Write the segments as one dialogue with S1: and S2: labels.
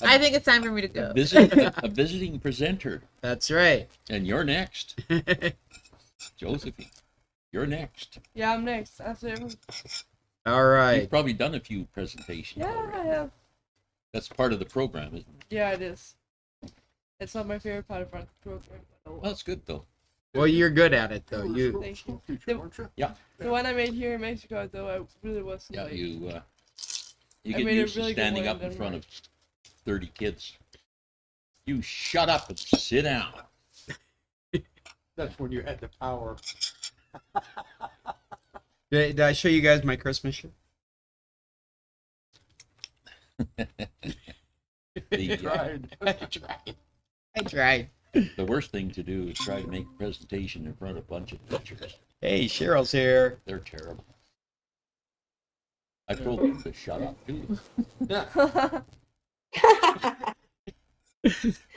S1: I think it's time for me to go.
S2: A visiting presenter.
S3: That's right.
S2: And you're next. Josephine, you're next.
S4: Yeah, I'm next. After
S3: All right.
S2: You've probably done a few presentations
S4: yeah, I
S2: already.
S4: have.
S2: That's part of the program, isn't it?
S4: Yeah, it is. It's not my favorite part of the program.
S2: Well, that's good, though.
S3: Well, you're good at it, though. You.
S4: Thank you.
S5: Teacher, weren't you?
S2: Yeah.
S4: The one I made here in Mexico, though, I really wasn't.
S2: Yeah,
S4: like,
S2: you
S4: I
S2: get
S4: made a
S2: used to
S4: really good
S2: standing
S4: one
S2: up
S4: in
S2: in front of
S4: Denmark.
S2: 30 kids. You shut up and sit down.
S5: That's when you had the power.
S3: Did I show you guys my Christmas shirt?
S5: Tried.
S3: I tried.
S2: The worst thing to do is try to make a presentation in front of a bunch of teachers.
S3: Hey, Cheryl's here.
S2: They're terrible. I told them to shut up, too.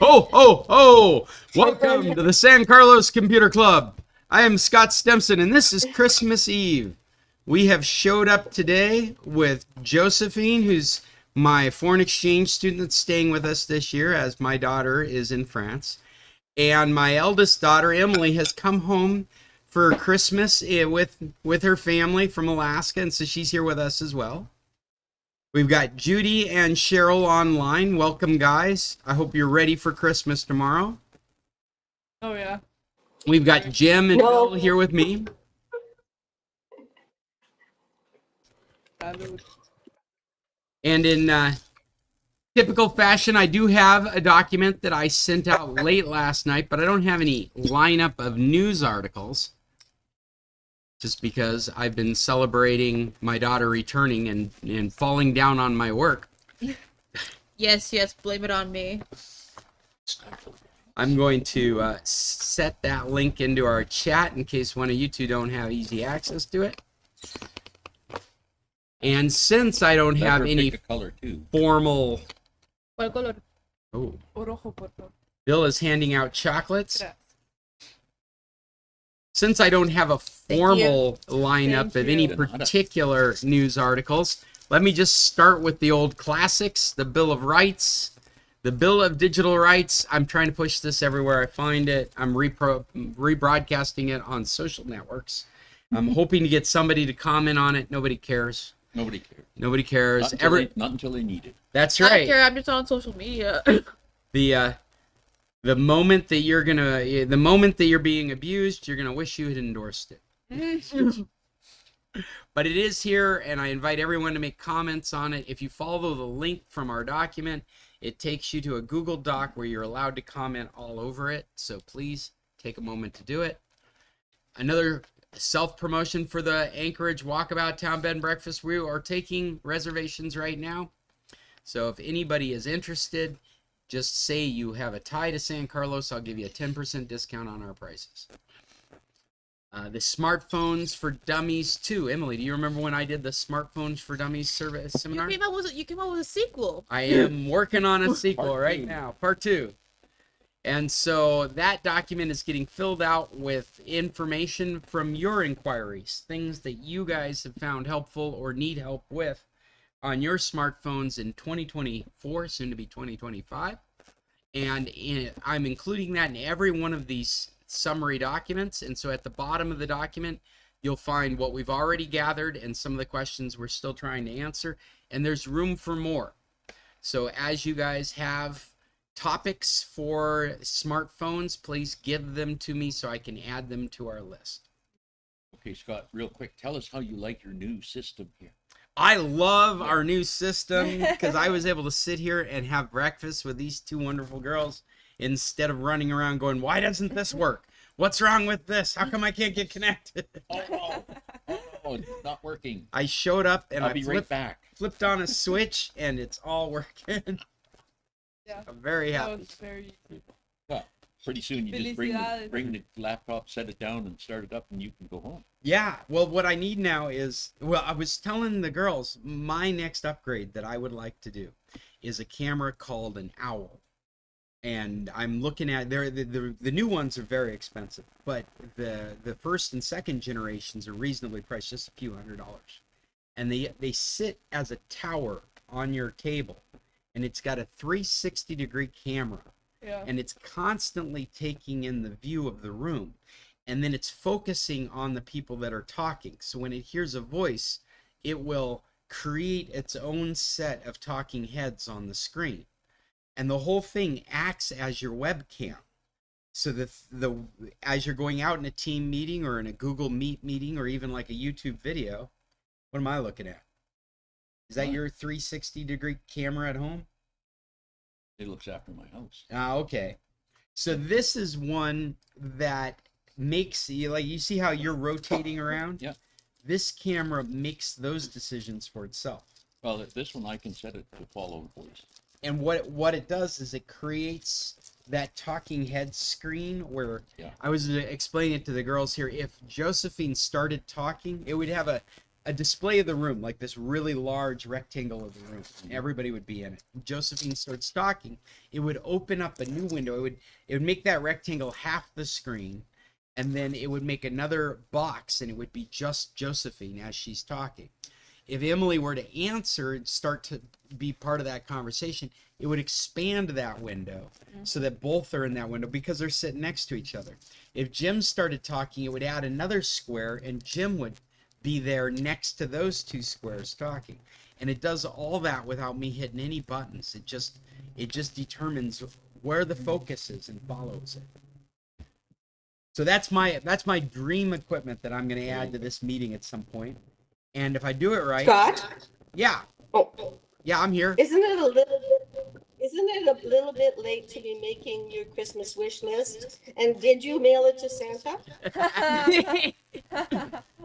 S3: Oh! Welcome to the San Carlos Computer Club. I am Scott Stimson, and this is Christmas Eve. We have showed up today with Josephine, who's my foreign exchange student that's staying with us this year, as my daughter is in France. And my eldest daughter, Emily, has come home for Christmas with her family from Alaska, and so she's here with us as well. We've got Judy and Cheryl online. Welcome, guys. I hope you're ready for Christmas tomorrow.
S4: Oh, yeah.
S3: We've got Jim and Bill here with me. And in typical fashion, I do have a document that I sent out late last night, but I don't have any lineup of news articles. Just because I've been celebrating my daughter returning and falling down on my work.
S1: Yes, blame it on me.
S3: I'm going to set that link into our chat in case one of you two don't have easy access to it. And since I don't have any
S2: color too.
S3: formal...
S1: ¿Cuál color?
S3: Oh,
S4: Orojo, por favor.
S3: Bill is handing out chocolates.
S4: Gracias.
S3: Since I don't have a formal lineup
S4: Thank
S3: of any
S4: you.
S3: particular news articles, let me just start with the old classics, the Bill of Rights, the Bill of Digital Rights. I'm trying to push this everywhere I find it. I'm rebroadcasting it on social networks. I'm hoping to get somebody to comment on it. Nobody cares.
S2: Nobody cares.
S3: Nobody cares.
S2: Not until they need it.
S3: That's
S1: I don't
S3: right.
S1: care, I'm just on social media.
S3: The moment that you're being abused, you're gonna wish you had endorsed it. But it is here, and I invite everyone to make comments on it. If you follow the link from our document, it takes you to a Google Doc where you're allowed to comment all over it. So please take a moment to do it. Another self-promotion for the Anchorage Walkabout Town Bed and Breakfast. We are taking reservations right now. So if anybody is interested, just say you have a tie to San Carlos. I'll give you a 10% discount on our prices. The Smartphones for Dummies 2. Emily, do you remember when I did the Smartphones for Dummies seminar?
S1: You came up with a sequel.
S3: I am working on a sequel right now, part 2. And so that document is getting filled out with information from your inquiries, things that you guys have found helpful or need help with on your smartphones in 2024, soon to be 2025. And I'm including that in every one of these summary documents. And so at the bottom of the document, you'll find what we've already gathered and some of the questions we're still trying to answer. And there's room for more. So as you guys have topics for smartphones, please give them to me so I can add them to our list.
S2: Okay, Scott, real quick, tell us how you like your new system here.
S3: I love our new system because I was able to sit here and have breakfast with these two wonderful girls instead of running around going, why doesn't this work? What's wrong with this? How come I can't get connected?
S2: Oh, it's not working.
S3: I showed up and
S2: I'll be right back.
S3: Flipped on a switch and it's all working.
S4: Yeah.
S3: I'm very
S4: That
S3: happy.
S4: was very easy.
S2: Well, pretty soon you just bring the laptop, set it down, and start it up, and you can go home.
S3: Yeah, well, what I need now is, I was telling the girls, my next upgrade that I would like to do is a camera called an Owl. And I'm looking at, the new ones are very expensive, but the first and second generations are reasonably priced, just a few $100s. And they sit as a tower on your table. and it's got a 360-degree camera,
S4: Yeah.
S3: and it's constantly taking in the view of the room, and then it's focusing on the people that are talking. So when it hears a voice, it will create its own set of talking heads on the screen, and the whole thing acts as your webcam. So the as you're going out in a team meeting or in a Google Meet meeting or even like a YouTube video, what am I looking at? Is that your 360-degree camera at home?
S2: It looks after my house.
S3: Ah, okay. So this is one that makes you, like, you see how you're rotating around?
S2: Yeah.
S3: This camera makes those decisions for itself.
S2: Well, this one I can set it to follow the voice.
S3: And what it does is it creates that talking head screen where I was explaining it to the girls here. If Josephine started talking, it would have a display of the room, like this really large rectangle of the room. Everybody would be in it. Josephine starts talking, it would open up a new window. It would make that rectangle half the screen, and then it would make another box, and it would be just Josephine as she's talking. If Emily were to answer and start to be part of that conversation, it would expand that window so that both are in that window because they're sitting next to each other. If Jim started talking, it would add another square, and Jim would be there next to those two squares talking. And it does all that without me hitting any buttons. It just determines where the focus is and follows it. So that's my dream equipment that I'm going to add to this meeting at some point. And if I do it right,
S6: Scott?
S3: yeah,
S6: Oh,
S3: yeah, I'm here.
S6: isn't it a little bit late to be making your Christmas wish list? And did you mail it to Santa?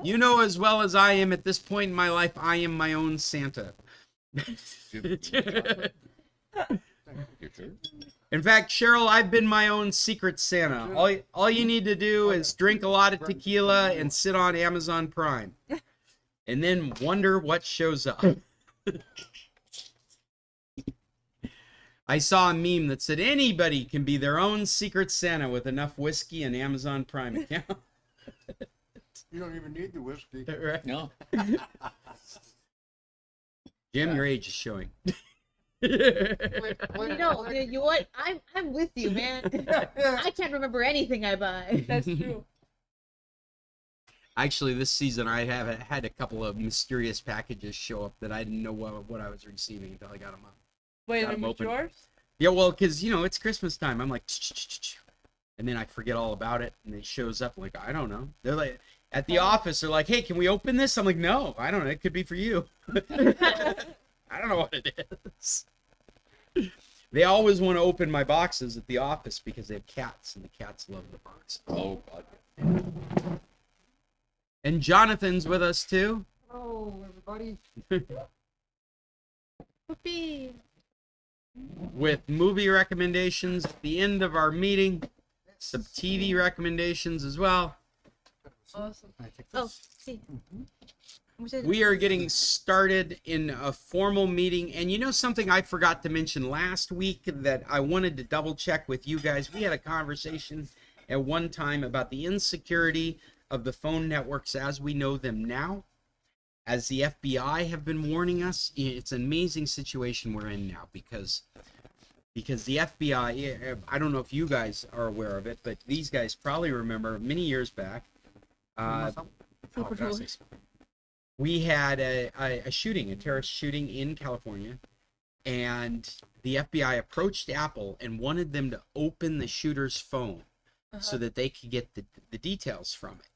S3: You know as well as I am at this point in my life, I am my own Santa.
S2: You're sure?
S3: In fact, Cheryl, I've been my own secret Santa. All you need to do is drink a lot of tequila and sit on Amazon Prime. And then wonder what shows up. I saw a meme that said anybody can be their own secret Santa with enough whiskey and Amazon Prime account.
S5: You don't even need the whiskey.
S3: Right?
S2: No.
S3: Jim, your age is showing.
S1: No, dude, you what? I'm with you, man. I can't remember anything I buy.
S4: That's true.
S3: Actually, this season I have had a couple of mysterious packages show up that I didn't know what I was receiving until I got them up.
S4: Wait,
S3: Got 'em
S4: are
S3: open.
S4: yours?
S3: Yeah, well, because, it's Christmas time. I'm like, and then I forget all about it, and it shows up like, I don't know. They're like, at the office, they're like, hey, can we open this? I'm like, no, I don't know. It could be for you. I don't know what it is. They always want to open my boxes at the office because they have cats, and the cats love the box.
S2: Oh, God.
S3: And Jonathan's with us, too.
S5: Hello, everybody.
S1: Whoopee.
S3: With movie recommendations at the end of our meeting. Some TV recommendations as well.
S4: Awesome.
S1: Oh, see.
S3: We are getting started in a formal meeting. And something I forgot to mention last week that I wanted to double check with you guys? We had a conversation at one time about the insecurity of the phone networks as we know them now. As the FBI have been warning us, it's an amazing situation we're in now because the FBI, I don't know if you guys are aware of it, but these guys probably remember many years back, we had a shooting, a terrorist shooting in California, and the FBI approached Apple and wanted them to open the shooter's phone so that they could get the details from it.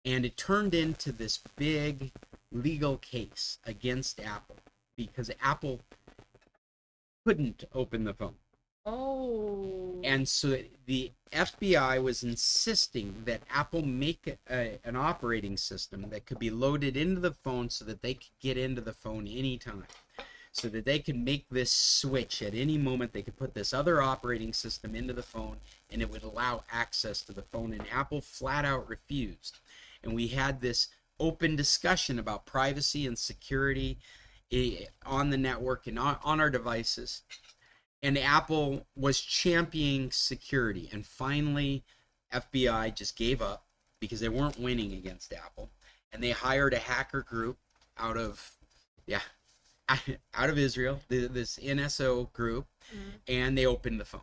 S3: And it turned into this big legal case against Apple because Apple couldn't open the phone.
S4: Oh.
S3: And so the FBI was insisting that Apple make an operating system that could be loaded into the phone so that they could get into the phone anytime. So that they could make this switch at any moment. They could put this other operating system into the phone and it would allow access to the phone. And Apple flat out refused. And we had this open discussion about privacy and security on the network and on our devices. And Apple was championing security. And finally, FBI just gave up because they weren't winning against Apple. And they hired a hacker group out of out of Israel, this NSO group, and they opened the phone.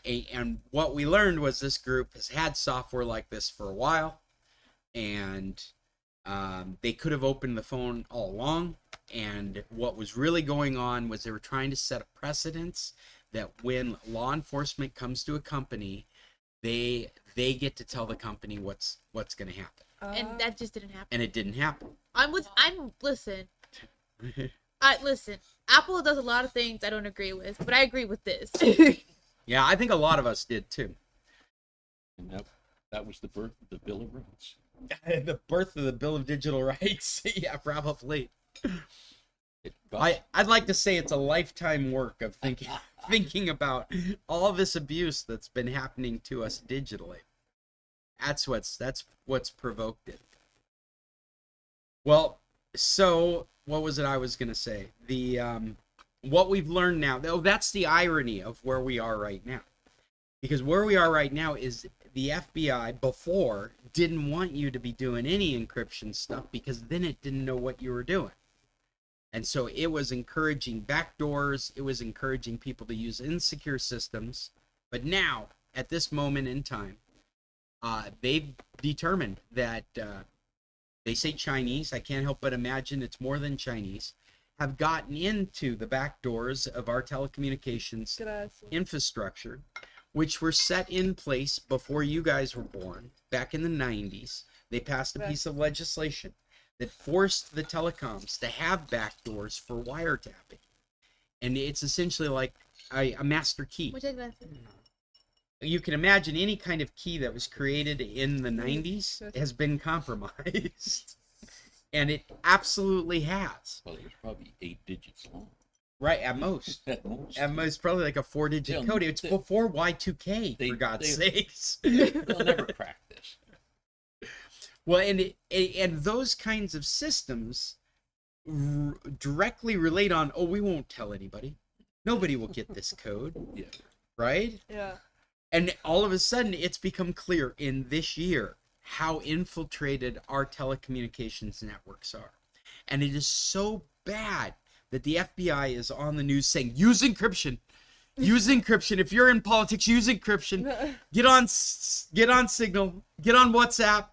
S3: And what we learned was this group has had software like this for a while, and they could have opened the phone all along. And what was really going on was they were trying to set a precedence that when law enforcement comes to a company, they get to tell the company what's going to happen.
S1: And that just didn't happen.
S3: And it didn't happen.
S1: Listen. Listen. Apple does a lot of things I don't agree with, but I agree with this.
S3: Yeah, I think a lot of us did too.
S2: And that was the birth of the Bill of Rights.
S3: The birth of the Bill of Digital Rights. Yeah, probably.
S2: It got,
S3: I'd like to say it's a lifetime work of thinking about all this abuse that's been happening to us digitally. That's what's provoked it. Well, so what was it I was gonna say? The what we've learned now. Oh, that's the irony of where we are right now. Because where we are right now is the FBI before didn't want you to be doing any encryption stuff because then it didn't know what you were doing. And so it was encouraging backdoors. It was encouraging people to use insecure systems. But now, at this moment in time, they've determined that they say Chinese. I can't help but imagine it's more than Chinese. Have gotten into the back doors of our telecommunications infrastructure, which were set in place before you guys were born, back in the 90s. They passed a piece of legislation that forced the telecoms to have back doors for wiretapping. And it's essentially like a master key. You can imagine any kind of key that was created in the 90s has been compromised. And it absolutely has.
S2: well, it was probably 8 digits long.
S3: Right, at most.
S2: At most.
S3: At most, probably like a 4-digit code. It's before Y2K, for God's sakes.
S2: They'll never crack this.
S3: Well, and those kinds of systems directly relate on, oh, we won't tell anybody. Nobody will get this code.
S2: Yeah.
S3: Right?
S4: Yeah.
S3: And all of a sudden, it's become clear in this year how infiltrated our telecommunications networks are. And it is so bad that the FBI is on the news saying, use encryption. Use encryption. If you're in politics, use encryption. Get on Signal. Get on WhatsApp.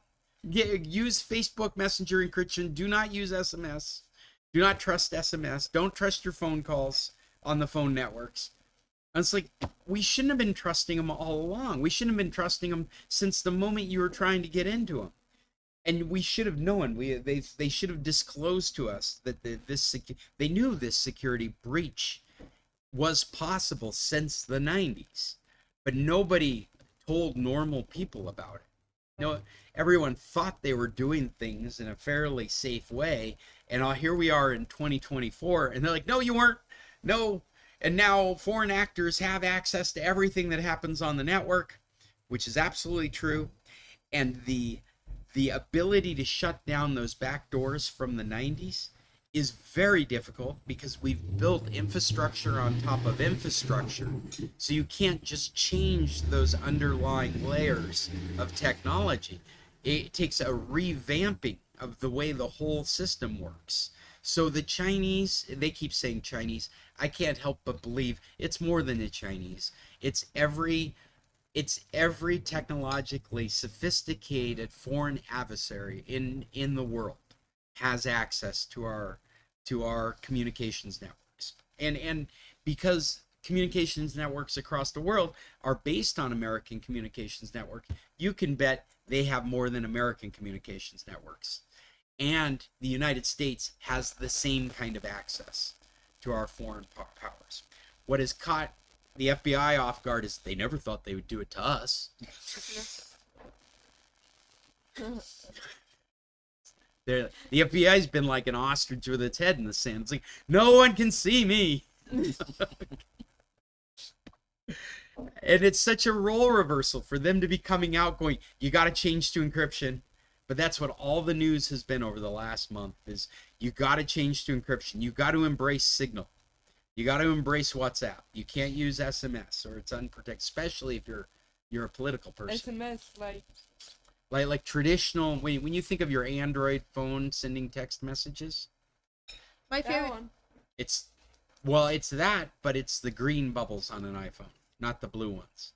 S3: Use Facebook Messenger encryption. Do not use SMS. Do not trust SMS. Don't trust your phone calls on the phone networks. And it's like, we shouldn't have been trusting them all along. We shouldn't have been trusting them since the moment you were trying to get into them. And we should have known. They should have disclosed to us that they knew this security breach was possible since the 90s. But nobody told normal people about it. No, everyone thought they were doing things in a fairly safe way. And here we are in 2024, and they're like, no, you weren't. No. And now foreign actors have access to everything that happens on the network, which is absolutely true. And the ability to shut down those back doors from the 90s is very difficult because we've built infrastructure on top of infrastructure. So you can't just change those underlying layers of technology. It takes a revamping of the way the whole system works. So the Chinese, they keep saying Chinese. I can't help but believe it's more than the Chinese. It's every technologically sophisticated foreign adversary in the world has access to our communications networks. And because communications networks across the world are based on American communications network, you can bet they have more than American communications networks. And the United States has the same kind of access to our foreign powers. What has caught the FBI off guard is they never thought they would do it to us. The FBI's been like an ostrich with its head in the sand. It's like, no one can see me. And it's such a role reversal for them to be coming out going, you got to change to encryption. But that's what all the news has been over the last month is you got to change to encryption. You got to embrace Signal. You got to embrace WhatsApp. You can't use SMS or it's unprotected, especially if you're a political person.
S4: SMS,
S3: like traditional, when you think of your Android phone sending text messages,
S1: My
S4: That
S1: favorite.
S4: one.
S3: It's that, but it's the green bubbles on an iPhone, not the blue ones.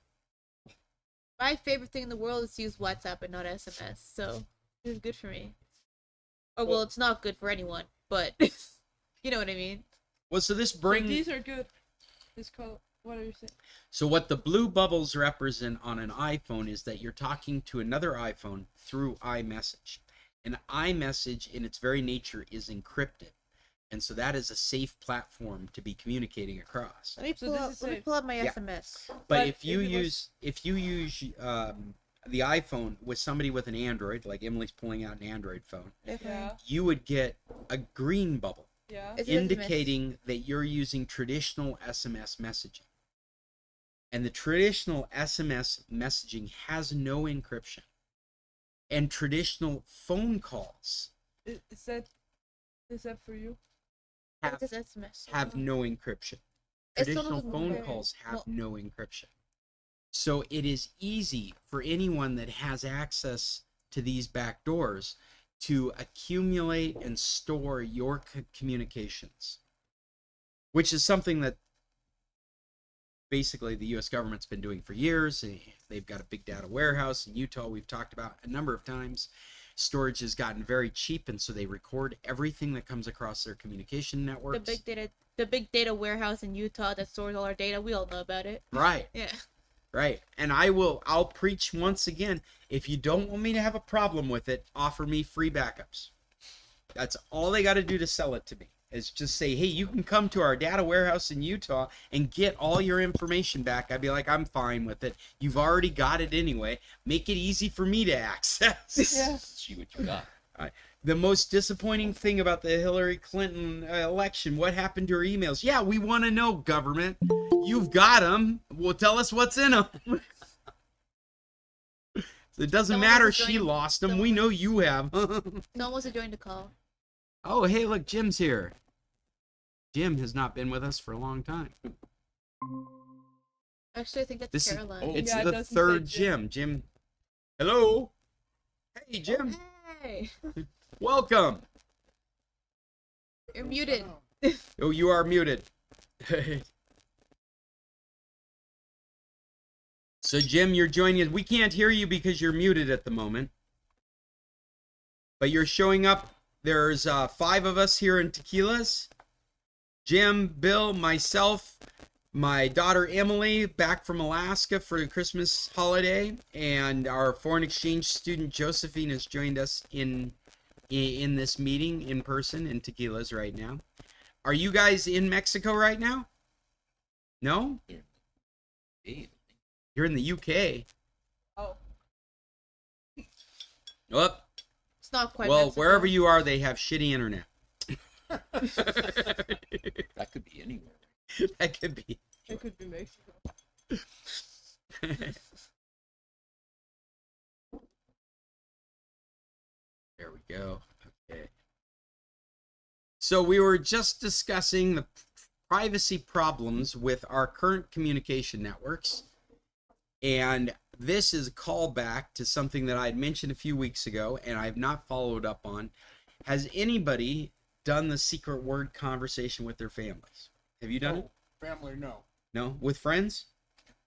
S1: My favorite thing in the world is to use WhatsApp and not SMS. So it was good for me. Or well, it's not good for anyone, but you know what I mean.
S3: Well, so this
S4: So
S3: brings.
S4: these are good. This color. What are you saying?
S3: So what the blue bubbles represent on an iPhone is that you're talking to another iPhone through iMessage. And iMessage in its very nature is encrypted. And so that is a safe platform to be communicating across.
S1: Let me
S4: So
S1: pull
S4: this
S1: up,
S4: is
S1: let me
S4: safe.
S1: pull up my
S3: Yeah.
S1: SMS.
S3: But
S4: But
S3: if you
S4: if it was-
S3: use the iPhone with somebody with an Android, like Emily's pulling out an Android phone,
S4: Yeah.
S3: you would get a green bubble
S4: Yeah.
S1: It's
S3: indicating that you're using traditional SMS messaging. And the traditional SMS messaging has no encryption. And traditional phone calls
S4: Is that for you?
S3: have,
S1: It's SMS.
S3: have no encryption.
S1: It's still
S3: Traditional
S1: doesn't
S3: phone
S1: work.
S3: calls have
S1: Well-
S3: no encryption. So it is easy for anyone that has access to these back doors to accumulate and store your communications, which is something that basically the U.S. government's been doing for years. They've got a big data warehouse in Utah we've talked about a number of times. Storage has gotten very cheap, and so they record everything that comes across their communication networks.
S1: The big data warehouse in Utah that stores all our data. We all know about it.
S3: Right.
S1: Yeah.
S3: Right. And I'll preach once again. If you don't want me to have a problem with it, offer me free backups. That's all they got to do to sell it to me. Is just say, hey, you can come to our data warehouse in Utah and get all your information back. I'd be like, I'm fine with it. You've already got it anyway. Make it easy for me to access.
S4: Yeah.
S2: See what you got.
S3: The most disappointing thing about the Hillary Clinton election, what happened to her emails? Yeah, we want to know, government. You've got them. Well, tell us what's in them. It doesn't
S1: Someone
S3: matter
S1: wants to
S3: she
S1: join-
S3: lost them.
S1: someone
S3: We know you have.
S1: No one wants to join the call.
S3: Oh, hey, look, Jim's here. Jim has not been with us for a long time.
S1: Actually, I think that's
S3: This is-
S1: Caroline.
S3: It's
S4: Yeah, it
S3: the
S4: doesn't say
S3: third
S4: Jim.
S3: Jim. Jim, hello. Hey, Jim.
S1: Hey,
S3: Welcome.
S1: you're muted.
S3: Oh, you are muted. So, Jim, you're joining us. We can't hear you because you're muted at the moment. But you're showing up. There's 5 of us here in Tequilas. Jim, Bill, myself, my daughter Emily, back from Alaska for the Christmas holiday, and our foreign exchange student Josephine has joined us in this meeting in person in Tequilas right now. Are you guys in Mexico right now? No?
S2: Hey,
S3: You're in the UK.
S4: Oh.
S3: Oh,
S1: It's not quite.
S3: well,
S1: Mexico.
S3: wherever you are, they have shitty internet.
S2: that could be anywhere.
S3: That could be.
S4: It could be Mexico.
S3: There we go. Okay. So we were just discussing the privacy problems with our current communication networks. And this is a callback to something that I had mentioned a few weeks ago and I have not followed up on. Has anybody done the secret word conversation with their families? Have you done it?
S5: Family, no.
S3: No? With friends?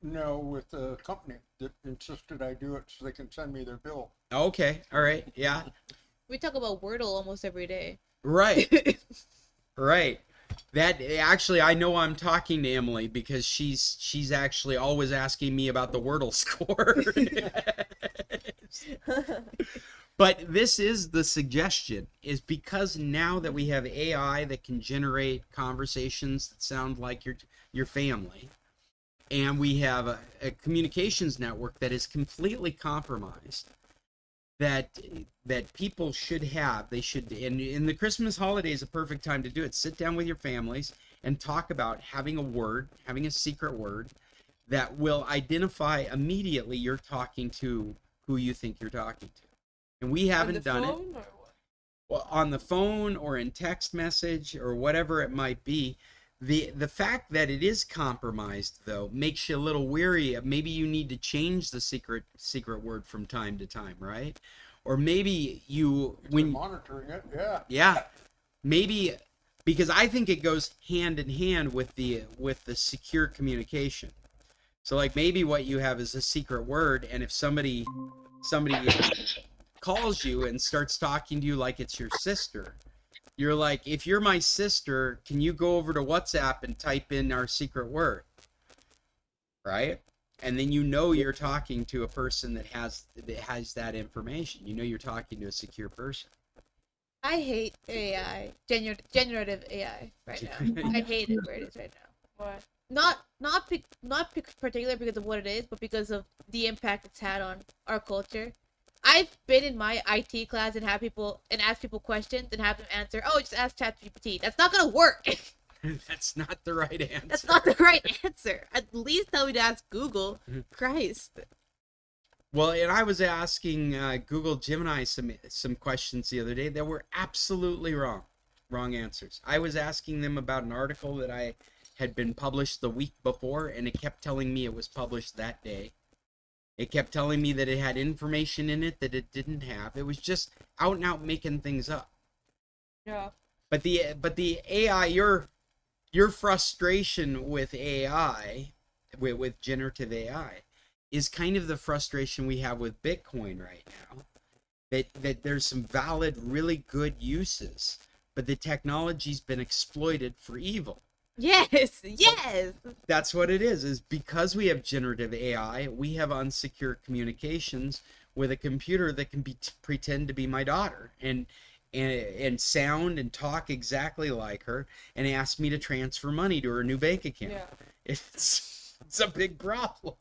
S5: No, with the company that insisted I do it so they can send me their bill.
S3: Okay. All right. Yeah.
S1: We talk about Wordle almost every day.
S3: Right. Right. That actually, I know I'm talking to Emily because she's actually always asking me about the Wordle score. But this is the suggestion, is because now that we have AI that can generate conversations that sound like your family, and we have a communications network that is completely compromised, that people should have, they should, and in the Christmas holiday is a perfect time to do it. Sit down with your families and talk about having a secret word that will identify immediately you're talking to who you think you're talking to. And we haven't done it.
S4: Or what?
S3: Well, on the phone or in text message or whatever it might be. The fact that it is compromised, though, makes you a little weary. Maybe you need to change the secret word from time to time, right? Or maybe
S5: Been monitoring it, yeah.
S3: yeah, maybe because I think it goes hand in hand with the secure communication. So like maybe what you have is a secret word, and if somebody calls you and starts talking to you like it's your sister, you're like, if you're my sister, can you go over to WhatsApp and type in our secret word? Right? And then you're talking to a person that has that information. You're talking to a secure person.
S1: I hate AI, generative AI right now. I hate it where it is right now.
S4: What?
S1: Not particularly because of what it is, but because of the impact it's had on our culture. I've been in my IT class and ask people questions and have them answer, "Oh, just ask ChatGPT." That's not gonna work.
S3: That's not the right answer.
S1: That's not the right answer. At least tell me to ask Google. Christ.
S3: Well, and I was asking Google Gemini some questions the other day that were absolutely wrong answers. I was asking them about an article that I had been published the week before, and it kept telling me it was published that day. It kept telling me that it had information in it that it didn't have. It was just out and out making things up.
S4: Yeah.
S3: But the AI, your frustration with AI, with generative AI, is kind of the frustration we have with Bitcoin right now. That there's some valid, really good uses, but the technology's been exploited for evil.
S1: Yes.
S3: That's what it is because we have generative AI, we have unsecure communications with a computer that can pretend to be my daughter and sound and talk exactly like her and ask me to transfer money to her new bank account.
S4: Yeah.
S3: It's a big problem.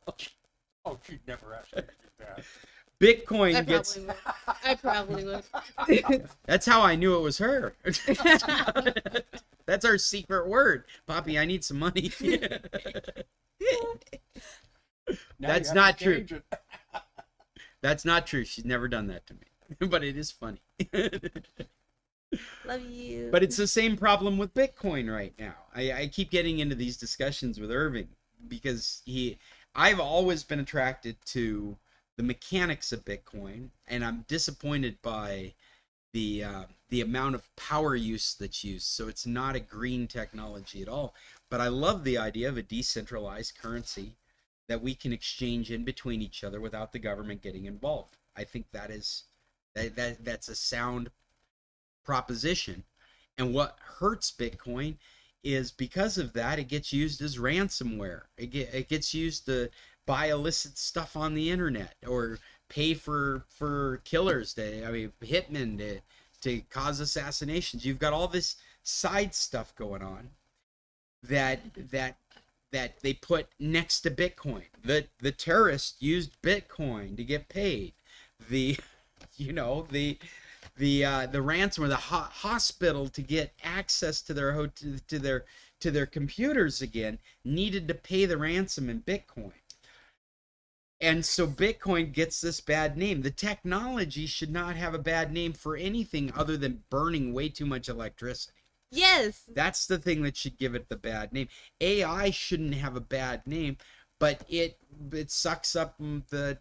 S5: Oh, she'd never ask me to do that.
S3: Bitcoin
S1: I probably would.
S3: That's how I knew it was her. That's our secret word. Poppy, I need some money.
S5: Now
S3: That's
S5: you have
S3: not
S5: to
S3: true.
S5: change it.
S3: That's not true. She's never done that to me. But it is funny.
S1: Love you.
S3: But it's the same problem with Bitcoin right now. I keep getting into these discussions with Irving because I've always been attracted to the mechanics of Bitcoin, and I'm disappointed by the amount of power use that's used. So it's not a green technology at all. But I love the idea of a decentralized currency that we can exchange in between each other without the government getting involved. I think that's a sound proposition. And what hurts Bitcoin is because of that, it gets used as ransomware. It gets used to buy illicit stuff on the internet or pay for killers hitmen to cause assassinations. You've got all this side stuff going on that they put next to Bitcoin. The terrorists used Bitcoin to get paid. The ransomware, the hospital to get access to their computers again needed to pay the ransom in Bitcoin. And so Bitcoin gets this bad name. The technology should not have a bad name for anything other than burning way too much electricity.
S1: Yes.
S3: That's the thing that should give it the bad name. AI shouldn't have a bad name, but it sucks up the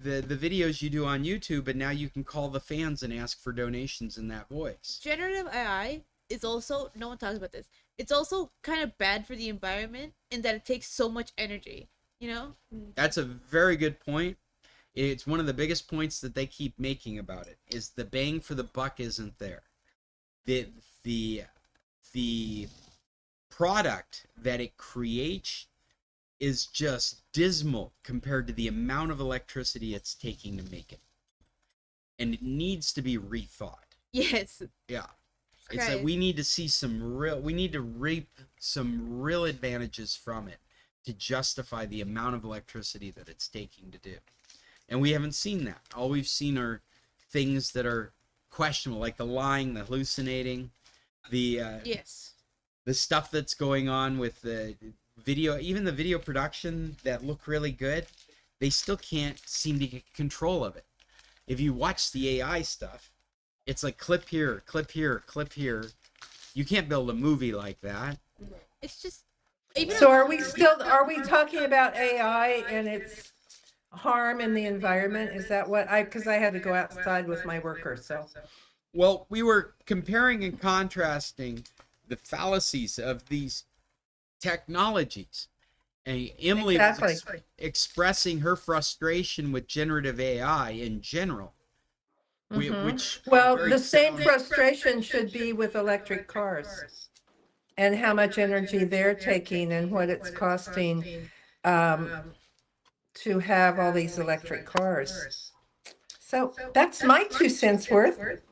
S3: videos you do on YouTube, and now you can call the fans and ask for donations in that voice.
S1: Generative AI is also, no one talks about this, it's also kind of bad for the environment in that it takes so much energy,
S3: That's a very good point. It's one of the biggest points that they keep making about it, is the bang for the buck isn't there. The product that it creates is just dismal compared to the amount of electricity it's taking to make it. And it needs to be rethought.
S1: Yes.
S3: Yeah. It's that we need to see we need to reap some real advantages from it to justify the amount of electricity that it's taking to do. And we haven't seen that. All we've seen are things that are questionable, like the lying, the hallucinating,
S1: yes,
S3: the stuff that's going on with the video, even the video production that look really good, they still can't seem to get control of it. If you watch the AI stuff, it's like clip here, clip here, clip here. You can't build a movie like that.
S1: it's just
S7: So are we talking about AI and its harm in the environment? Is that because I had to go outside with my worker, so.
S3: Well, we were comparing and contrasting the fallacies of these technologies. And Emily
S7: Exactly.
S3: was expressing her frustration with generative AI in general,
S7: Mhm.
S3: which
S7: Well,
S3: very
S7: the same
S3: sound-
S7: frustration should be with electric cars and how much energy they're taking and what it's costing to have all these electric cars. So that's my 2 cents worth.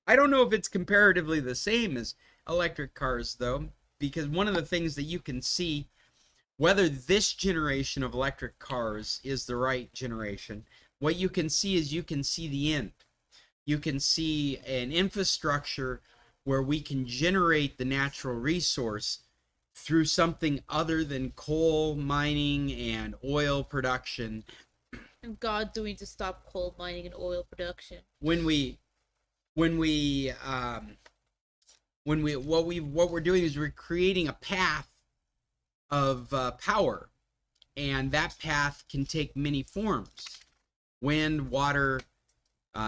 S3: I don't know if it's comparatively the same as electric cars, though, because one of the things that you can see, whether this generation of electric cars is the right generation, what you can see is you can see the end. You can see an infrastructure where we can generate the natural resource through something other than coal mining and oil production.
S1: And God doing to stop coal mining and oil production.
S3: What we're doing is we're creating a path of power, and that path can take many forms. Wind, water,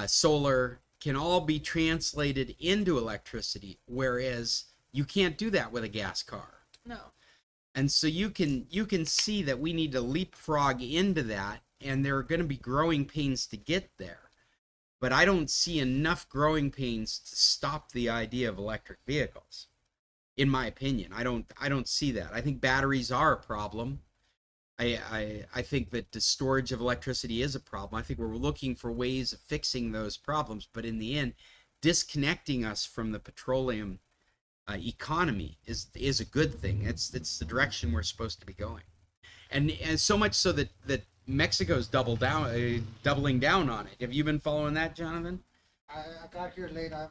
S3: solar can all be translated into electricity, whereas you can't do that with a gas car.
S1: No.
S3: And so you can see that we need to leapfrog into that, and there are going to be growing pains to get there. But I don't see enough growing pains to stop the idea of electric vehicles. In my opinion, I don't see that. I think batteries are a problem. I think that the storage of electricity is a problem. I think we're looking for ways of fixing those problems, but in the end, disconnecting us from the petroleum economy is a good thing. It's the direction we're supposed to be going, and so much so that Mexico's doubling down on it. Have you been following that, Jonathan?
S8: I got here late. I'm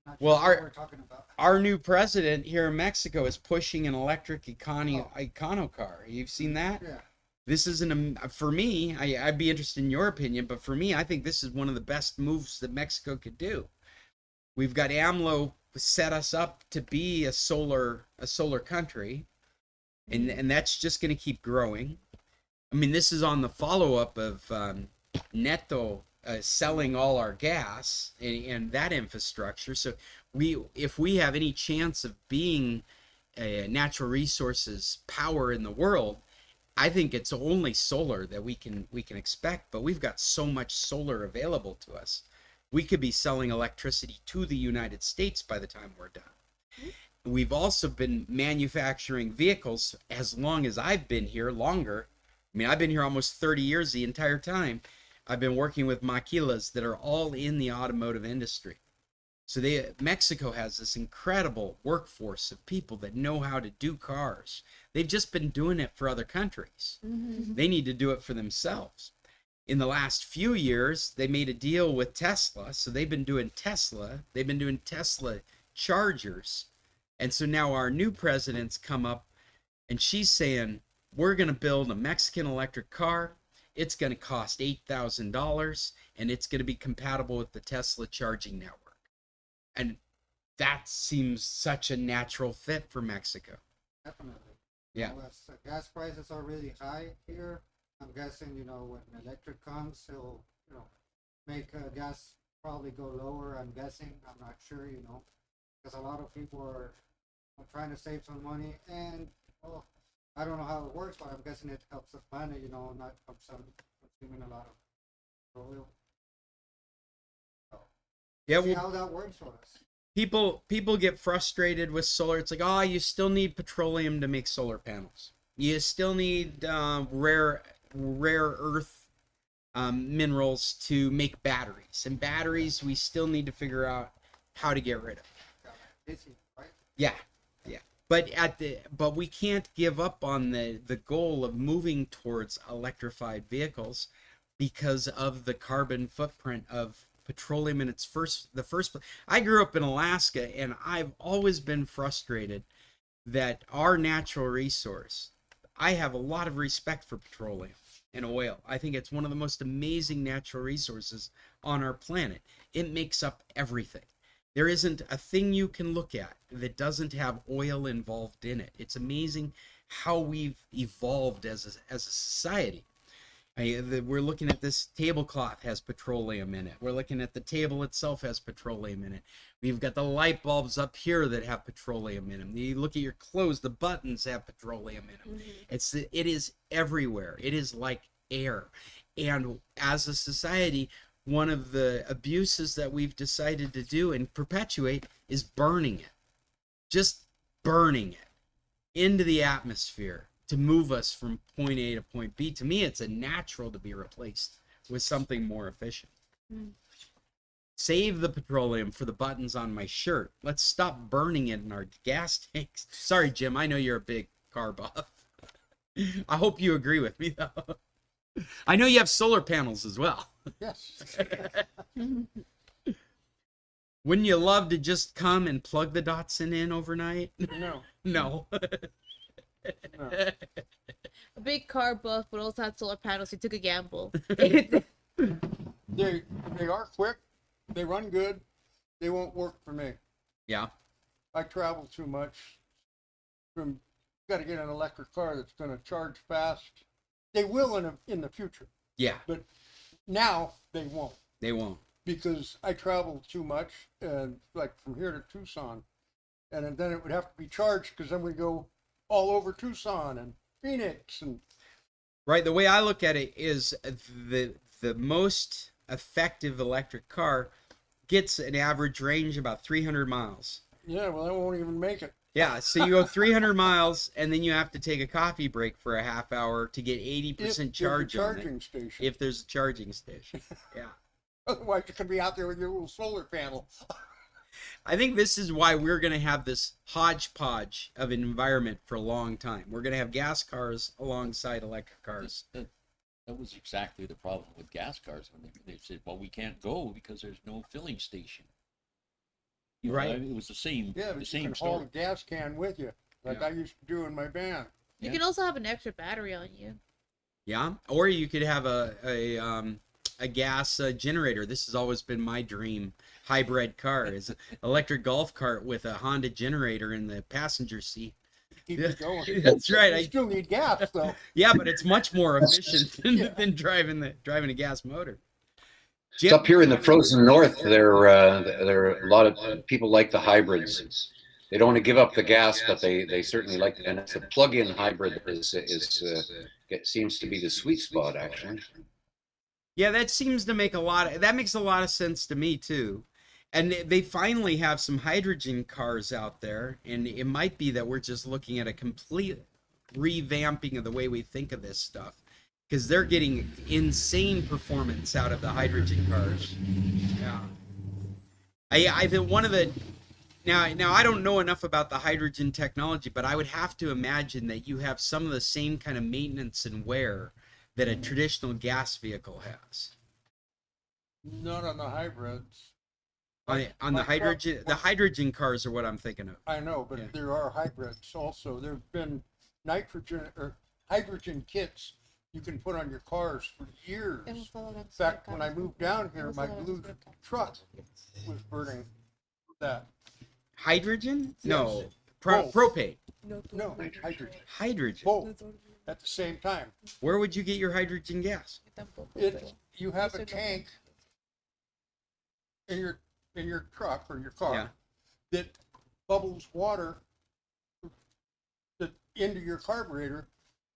S8: not
S3: Well,
S8: sure what we're talking about.
S3: Our new president here in Mexico is pushing an electric econo car. You've seen that?
S8: Yeah.
S3: This isn't for me. I'd be interested in your opinion, but for me, I think this is one of the best moves that Mexico could do. We've got AMLO set us up to be a solar country, and that's just going to keep growing. I mean, this is on the follow-up of Neto selling all our gas and that infrastructure. So if we have any chance of being a natural resources power in the world, I think it's only solar that we can expect. But we've got so much solar available to us. We could be selling electricity to the United States by the time we're done. We've also been manufacturing vehicles as long as I've been here, longer. I mean, I've been here almost 30 years. The entire time I've been working with Tequilas that are all in the automotive industry. So Mexico has this incredible workforce of people that know how to do cars. They've just been doing it for other countries.
S1: Mm-hmm.
S3: They need to do it for themselves. In the last few years, they made a deal with Tesla. So they've been doing Tesla. They've been doing Tesla chargers. And so now our new president's come up and she's saying, we're going to build a Mexican electric car. It's going to cost $8,000 and it's going to be compatible with the Tesla charging network. And that seems such a natural fit for Mexico.
S8: Definitely.
S3: Yeah.
S8: As gas prices are really high here, I'm guessing, when electric comes, it'll, make gas probably go lower. I'm guessing. I'm not sure, because a lot of people are trying to save some money, and I don't know how it works, but I'm guessing it helps the planet, not from consuming a lot of oil.
S3: Yeah,
S8: See
S3: well,
S8: how that works for us.
S3: people get frustrated with solar. It's like, you still need petroleum to make solar panels. You still need rare earth minerals to make batteries. And batteries, we still need to figure out how to get rid of.
S8: Lithium, right?
S3: Yeah. But we can't give up on the goal of moving towards electrified vehicles because of the carbon footprint of petroleum in the first place. I grew up in Alaska, and I've always been frustrated that our natural resource, I have a lot of respect for petroleum and oil. I think it's one of the most amazing natural resources on our planet. It makes up everything. There isn't a thing you can look at that doesn't have oil involved in it. It's amazing how we've evolved as a society. We're looking at this tablecloth has petroleum in it. We're looking at the table itself has petroleum in it. We've got the light bulbs up here that have petroleum in them. You look at your clothes, the buttons have petroleum in them. It is everywhere. It is like air. And as a society, one of the abuses that we've decided to do and perpetuate is burning it. Just burning it into the atmosphere to move us from point A to point B. To me, it's a natural to be replaced with something more efficient. Save the petroleum for the buttons on my shirt. Let's stop burning it in our gas tanks. Sorry, Jim, I know you're a big car buff. I hope you agree with me, though. I know you have solar panels as well.
S5: Yes.
S3: Wouldn't you love to just come and plug the Datsun in overnight?
S5: No.
S3: No.
S5: No.
S1: A big car buff, but also had solar panels. He took a gamble.
S5: They are quick. They run good. They won't work for me.
S3: Yeah.
S5: I travel too much. Got to get an electric car that's going to charge fast. They will in the future,
S3: Yeah.
S5: but now they won't,
S3: They won't.
S5: because I travel too much, and like from here to Tucson, and then it would have to be charged, because then we go all over Tucson and Phoenix and.
S3: Right. The way I look at it is the most effective electric car gets an average range about 300 miles.
S5: Yeah, well, I won't even make it.
S3: Yeah, so you go 300 miles, and then you have to take a coffee break for a half hour to get 80% charge on
S5: charging
S3: it.
S5: station.
S3: If there's a charging station. Yeah.
S5: Otherwise, you could be out there with your little solar panel.
S3: I think this is why we're going to have this hodgepodge of an environment for a long time. We're going to have gas cars alongside electric cars.
S2: That was exactly the problem with gas cars when they said, well, we can't go because there's no filling station. You know,
S3: Right.
S2: it was the same.
S5: Yeah,
S2: the
S5: but you
S2: same
S5: can
S2: story.
S5: haul a gas can with you, like
S3: Yeah.
S5: I used to do in my van.
S1: You
S2: Yeah.
S1: can also have an extra battery on you.
S3: Yeah, or you could have a gas generator. This has always been my dream hybrid car, is an electric golf cart with a Honda generator in the passenger seat.
S5: Keep it going.
S3: That's right.
S5: You still need gas, though.
S3: Yeah, but it's much more efficient than driving a gas motor.
S9: It's up here in the frozen north. There are a lot of people like the hybrids. They don't want to give up the gas, but they certainly like it. And it's a plug-in hybrid it seems to be the sweet spot, actually.
S3: Yeah, that seems to make that makes a lot of sense to me too. And they finally have some hydrogen cars out there, and it might be that we're just looking at a complete revamping of the way we think of this stuff, because they're getting insane performance out of the hydrogen cars. Yeah. I think one of the now I don't know enough about the hydrogen technology, but I would have to imagine that you have some of the same kind of maintenance and wear that a traditional gas vehicle has.
S5: Not on the hybrids.
S3: On the hydrogen cars are what I'm thinking of.
S5: I know, but
S3: Yeah.
S5: there are hybrids also. There have been hydrogen kits you can put on your cars for years. In fact, when I moved down here, my blue truck was burning that.
S3: Hydrogen?
S5: Yes.
S3: No.
S5: Both.
S3: Propane.
S5: No, hydrogen.
S3: Hydrogen.
S5: Both at the same time.
S3: Where would you get your hydrogen gas?
S5: You have a tank in your truck or your car
S3: Yeah.
S5: that bubbles water into your carburetor,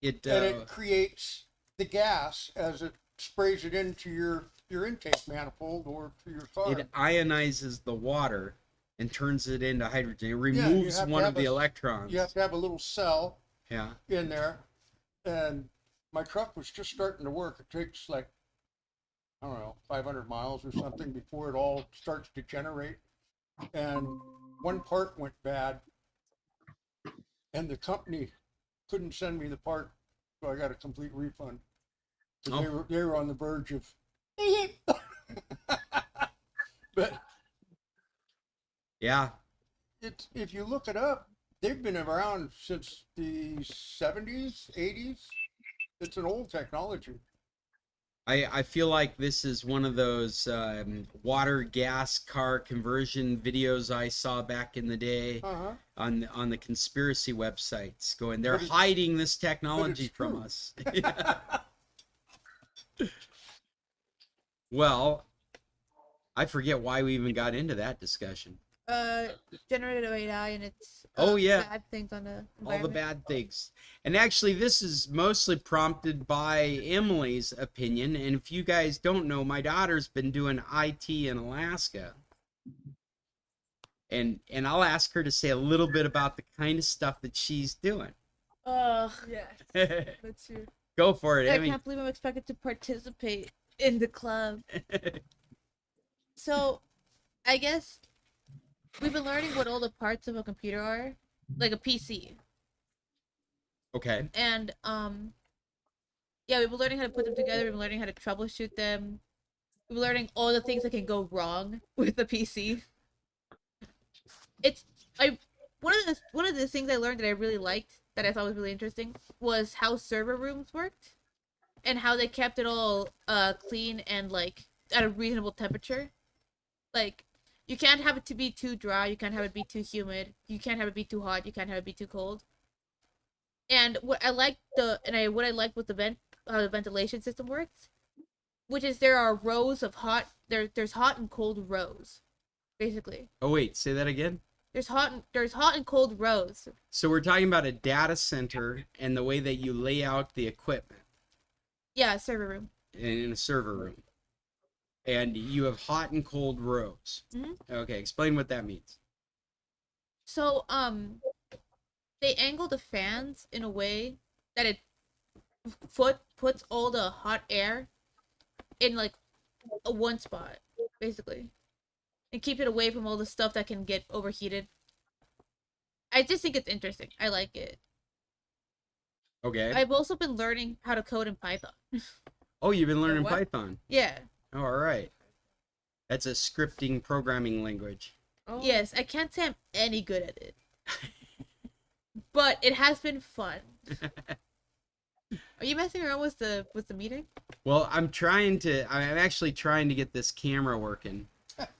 S3: It
S5: and it creates the gas as it sprays it into your intake manifold or to your car.
S3: it ionizes the water and turns it into hydrogen. It
S5: you
S3: removes
S5: have to
S3: one
S5: have
S3: of the
S5: a-
S3: electrons.
S5: You have to have a little cell
S3: Yeah.
S5: in there, and my truck was just starting to work. It takes like, I don't know, 500 miles or something before it all starts to generate. And one part went bad, and the company couldn't send me the part, so I got a complete refund. 'Cause they were on the verge of, but
S3: Yeah.
S5: if you look it up, they've been around since the 70s, 80s. It's an old technology.
S3: I feel like this is one of those water gas car conversion videos I saw back in the day
S5: Uh-huh.
S3: on the conspiracy websites, going, they're
S5: But it's-
S3: hiding this technology from
S5: true.
S3: us. Well, I forget why we even got into that discussion.
S1: Generated AI and its
S3: Oh, yeah.
S1: bad things on the
S3: All the
S1: environment.
S3: bad things. And actually, this is mostly prompted by Emily's opinion. And if you guys don't know, my daughter's been doing IT in Alaska. And I'll ask her to say a little bit about the kind of stuff that she's doing.
S4: Yes. That's true.
S3: Go for it,
S1: I
S3: Emmy.
S1: can't believe I'm expected to participate in the club. So, I guess we've been learning what all the parts of a computer are, like a PC,
S3: Okay.
S1: and yeah, we've been learning how to put them together. We've been learning how to troubleshoot them. We've been learning all the things that can go wrong with a PC. It's I one of the things I learned that I really liked that I thought was really interesting was how server rooms worked and how they kept it all clean and like at a reasonable temperature. Like you can't have it to be too dry, you can't have it be too humid, you can't have it be too hot, you can't have it be too cold. And what I liked what I liked with the how the ventilation system works, which is there are rows of there's hot and cold rows, basically.
S3: Oh, wait, say that again.
S1: There's hot and cold rows.
S3: So we're talking about a data center and the way that you lay out the equipment
S1: Yeah, server room.
S3: in a server room. And you have hot and cold rows.
S1: Mhm.
S3: Okay, explain what that means.
S1: So they angle the fans in a way that it puts all the hot air in like a one spot, basically, and keep it away from all the stuff that can get overheated. I just think it's interesting. I like it.
S3: Okay.
S1: I've also been learning how to code in Python.
S3: Oh, you've been learning
S4: what?
S3: Python.
S1: Yeah.
S3: Oh, all right. That's a scripting programming language.
S4: Oh.
S1: Yes, I can't say I'm any good at it, but it has been fun. Are you messing around with the meeting?
S3: Well, I'm actually trying to get this camera working,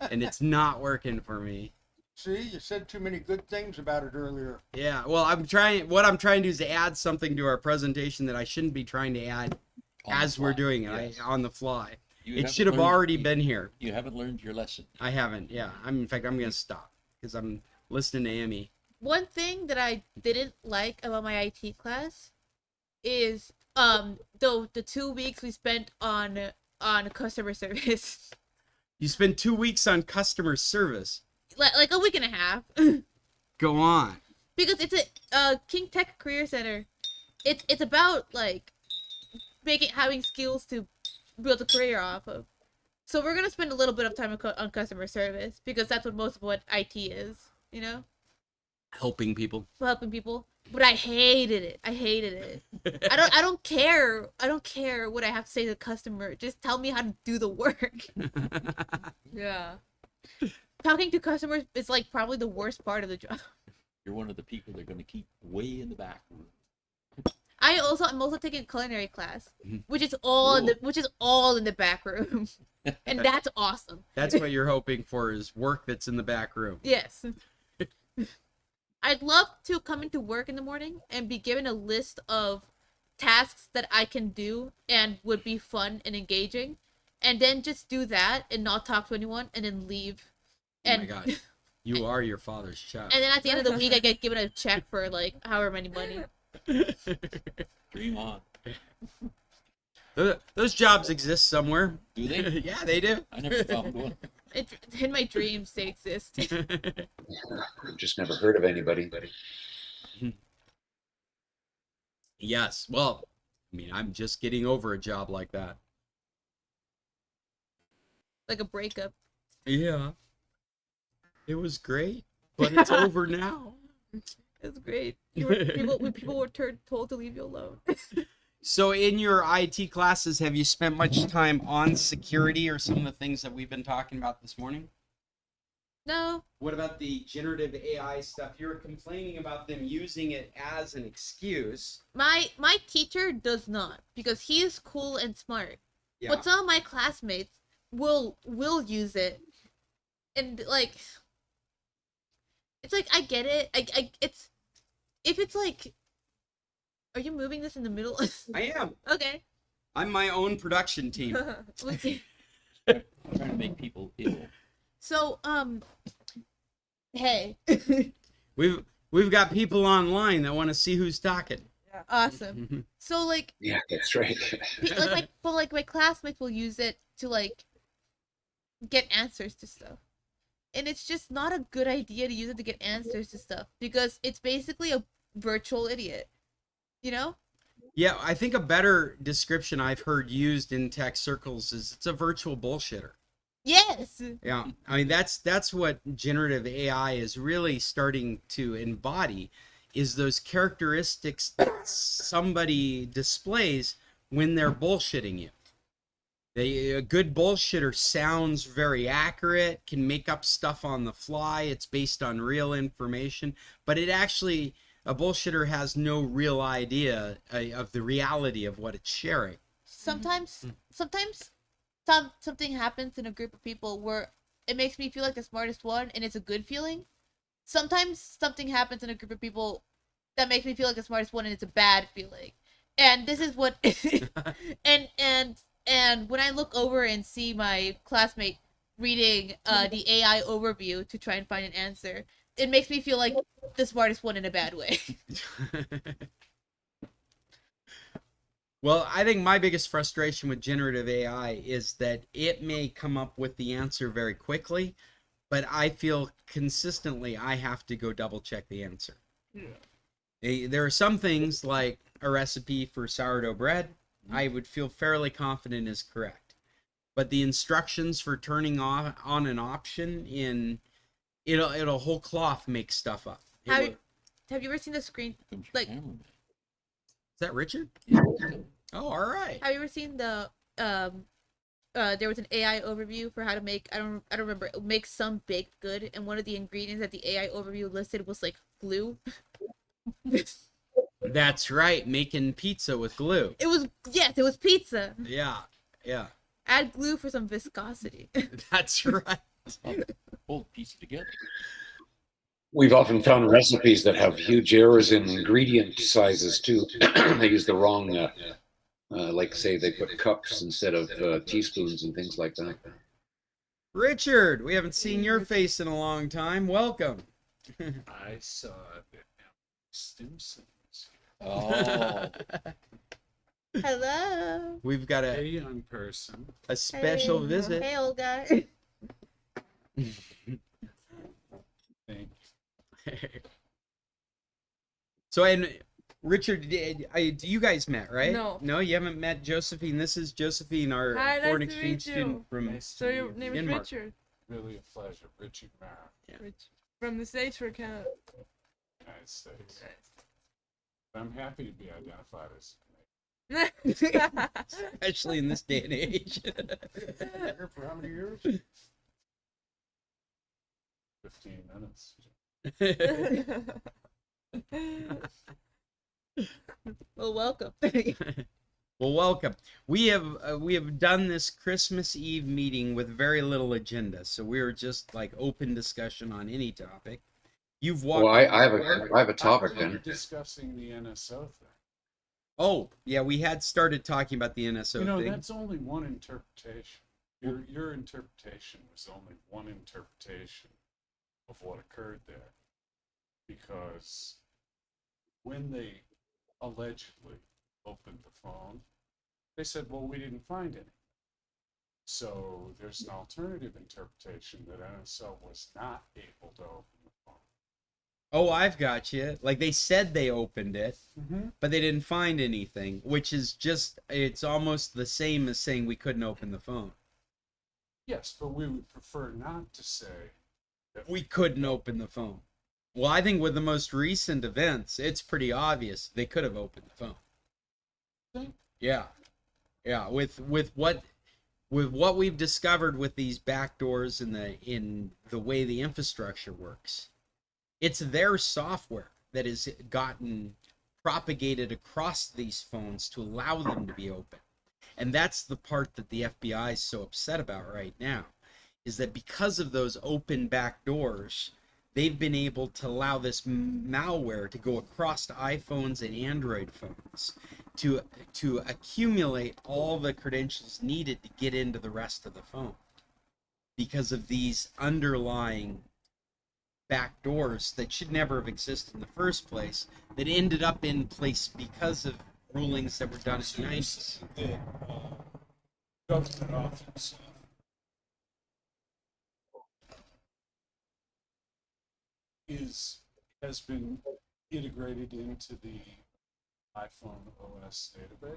S3: and it's not working for me.
S5: See, you said too many good things about it earlier.
S3: Yeah, well, what I'm trying to do is add something to our presentation that I shouldn't be trying to add
S2: On the
S3: as we're
S2: fly,
S3: doing it
S2: yes.
S3: on the fly.
S2: You
S3: It
S2: haven't
S3: should have
S2: learned-
S3: already
S2: you-
S3: been here.
S2: You haven't learned your lesson.
S3: I haven't. Yeah, in fact, I'm gonna stop because I'm listening to Emmy.
S1: One thing that I didn't like about my IT class is the 2 weeks we spent on customer service.
S3: You spend 2 weeks on customer service.
S1: like a week and a half.
S3: Go on.
S1: Because it's a King Tech Career Center. It's about like having skills to build a career off of. So we're gonna spend a little bit of time on customer service because that's what IT is, you know,
S3: Helping people.
S1: helping people. But I hated it. I hated it. I don't care. I don't care what I have to say to the customer. Just tell me how to do the work.
S4: Yeah.
S1: Talking to customers is like probably the worst part of the job.
S2: You're one of the people they're going to keep way in the back room.
S1: I'm also taking a culinary class,
S3: Mhm.
S1: which is all in the back room, and that's awesome.
S3: That's what you're hoping for is work that's in the back room.
S1: Yes. I'd love to come into work in the morning and be given a list of tasks that I can do and would be fun and engaging, and then just do that and not talk to anyone and then leave.
S3: Oh my God. You are your father's child.
S1: And then at the end of the week, I get given a check for like however many money.
S2: Dream on.
S3: Those jobs exist somewhere.
S2: Do they?
S3: Yeah, they do.
S2: I never found one.
S1: It's in my dreams they exist.
S9: I've just never heard of anybody.
S3: Yes. Well, I mean, I'm just getting over a job like that.
S1: Like a breakup.
S3: Yeah. It was great, but it's over now.
S1: It's great. People were told to leave you alone.
S3: So in your IT classes, have you spent much time on security or some of the things that we've been talking about this morning?
S1: No.
S3: What about the generative AI stuff? You were complaining about them using it as an excuse.
S1: My teacher does not because he is cool and smart.
S3: Yeah.
S1: But some of my classmates will use it. And like it's like I get it. It's if it's like are you moving this in the middle?
S3: I am.
S1: Okay.
S3: I'm my own production team.
S1: Okay.
S2: Trying to make people ill.
S1: So Hey,
S3: We've got people online that want to see who's talking.
S1: awesome. So like,
S9: Yeah, that's right.
S1: my classmates will use it to like get answers to stuff. And it's just not a good idea to use it to get answers to stuff because it's basically a virtual idiot. You know?
S3: Yeah, I think a better description I've heard used in tech circles is it's a virtual bullshitter.
S1: Yes.
S3: Yeah, I mean that's what generative AI is really starting to embody, is those characteristics that somebody displays when they're bullshitting you. A good bullshitter sounds very accurate, can make up stuff on the fly. It's based on real information, but a bullshitter has no real idea of the reality of what it's sharing.
S1: Sometimes something happens in a group of people where it makes me feel like the smartest one and it's a good feeling. Sometimes something happens in a group of people that makes me feel like the smartest one and it's a bad feeling. And this is what and when I look over and see my classmate reading the AI overview to try and find an answer, it makes me feel like the smartest one in a bad way.
S3: Well, I think my biggest frustration with generative AI is that it may come up with the answer very quickly, but I feel consistently I have to go double check the answer. Yeah. There are some things like a recipe for sourdough bread I would feel fairly confident is correct. But the instructions for turning on an option it'll whole cloth make stuff up.
S1: Have you ever seen the screen like
S3: Is that Richard? Oh, all right.
S1: Have you ever seen the there was an AI overview for how to make I don't remember make some baked good, and one of the ingredients that the AI overview listed was like glue.
S3: That's right, making pizza with glue.
S1: It was pizza.
S3: Yeah.
S1: Add glue for some viscosity.
S3: That's right.
S2: Hold pizza together.
S9: We've often found recipes that have huge errors in ingredient sizes too. They use the wrong, like say they put cups instead of teaspoons and things like that.
S3: Richard, we haven't seen your face in a long time. Welcome.
S10: I saw it. Stimson.
S2: Oh.
S1: Hello.
S3: We've got
S10: A young person.
S3: a special visit.
S1: Hey, old guy.
S10: Thank
S3: So, and Richard, you guys met, right?
S4: No.
S3: No, you haven't met Josephine. This is Josephine, our
S4: Hi,
S3: foreign
S4: nice to
S3: exchange
S4: meet you.
S3: student from
S10: Nice
S4: So your name is
S3: Denmark.
S4: Richard.
S10: Really a pleasure. Richard Mara,
S4: From the States or Canada?
S10: United States. I'm happy to be identified as.
S3: Especially in this day and age.
S5: Here for how many years?
S10: 15 minutes.
S1: Well, welcome.
S3: Well, welcome. We have done this Christmas Eve meeting with very little agenda, so we were just like open discussion on any topic. You've walked.
S9: Well, I have a topic
S10: We're
S9: then.
S10: discussing the NSO thing.
S3: Oh, yeah, we had started talking about the NSO
S10: You know,
S3: thing.
S10: that's only one interpretation. Your interpretation was only one interpretation of what occurred there. Because when they allegedly opened the phone, they said, well, we didn't find any. So there's an alternative interpretation that NSO was not able to open the phone.
S3: Oh, I've got you. Like they said they opened it,
S10: Mm-hmm.
S3: but they didn't find anything, which is just, it's almost the same as saying we couldn't open the phone.
S10: Yes, but we would prefer not to say that
S3: We couldn't open the phone. Well, I think with the most recent events, it's pretty obvious they could have opened the phone.
S10: Think?
S3: Yeah. Yeah, with what we've discovered with these backdoors in the way the infrastructure works. It's their software that has gotten propagated across these phones to allow them to be open. And that's the part that the FBI is so upset about right now, is that because of those open back doors, they've been able to allow this malware to go across iPhones and Android phones to accumulate all the credentials needed to get into the rest of the phone because of these underlying back doors that should never have existed in the first place that ended up in place because of rulings that were done in the 90s.
S10: The government office has been integrated into the iPhone OS database,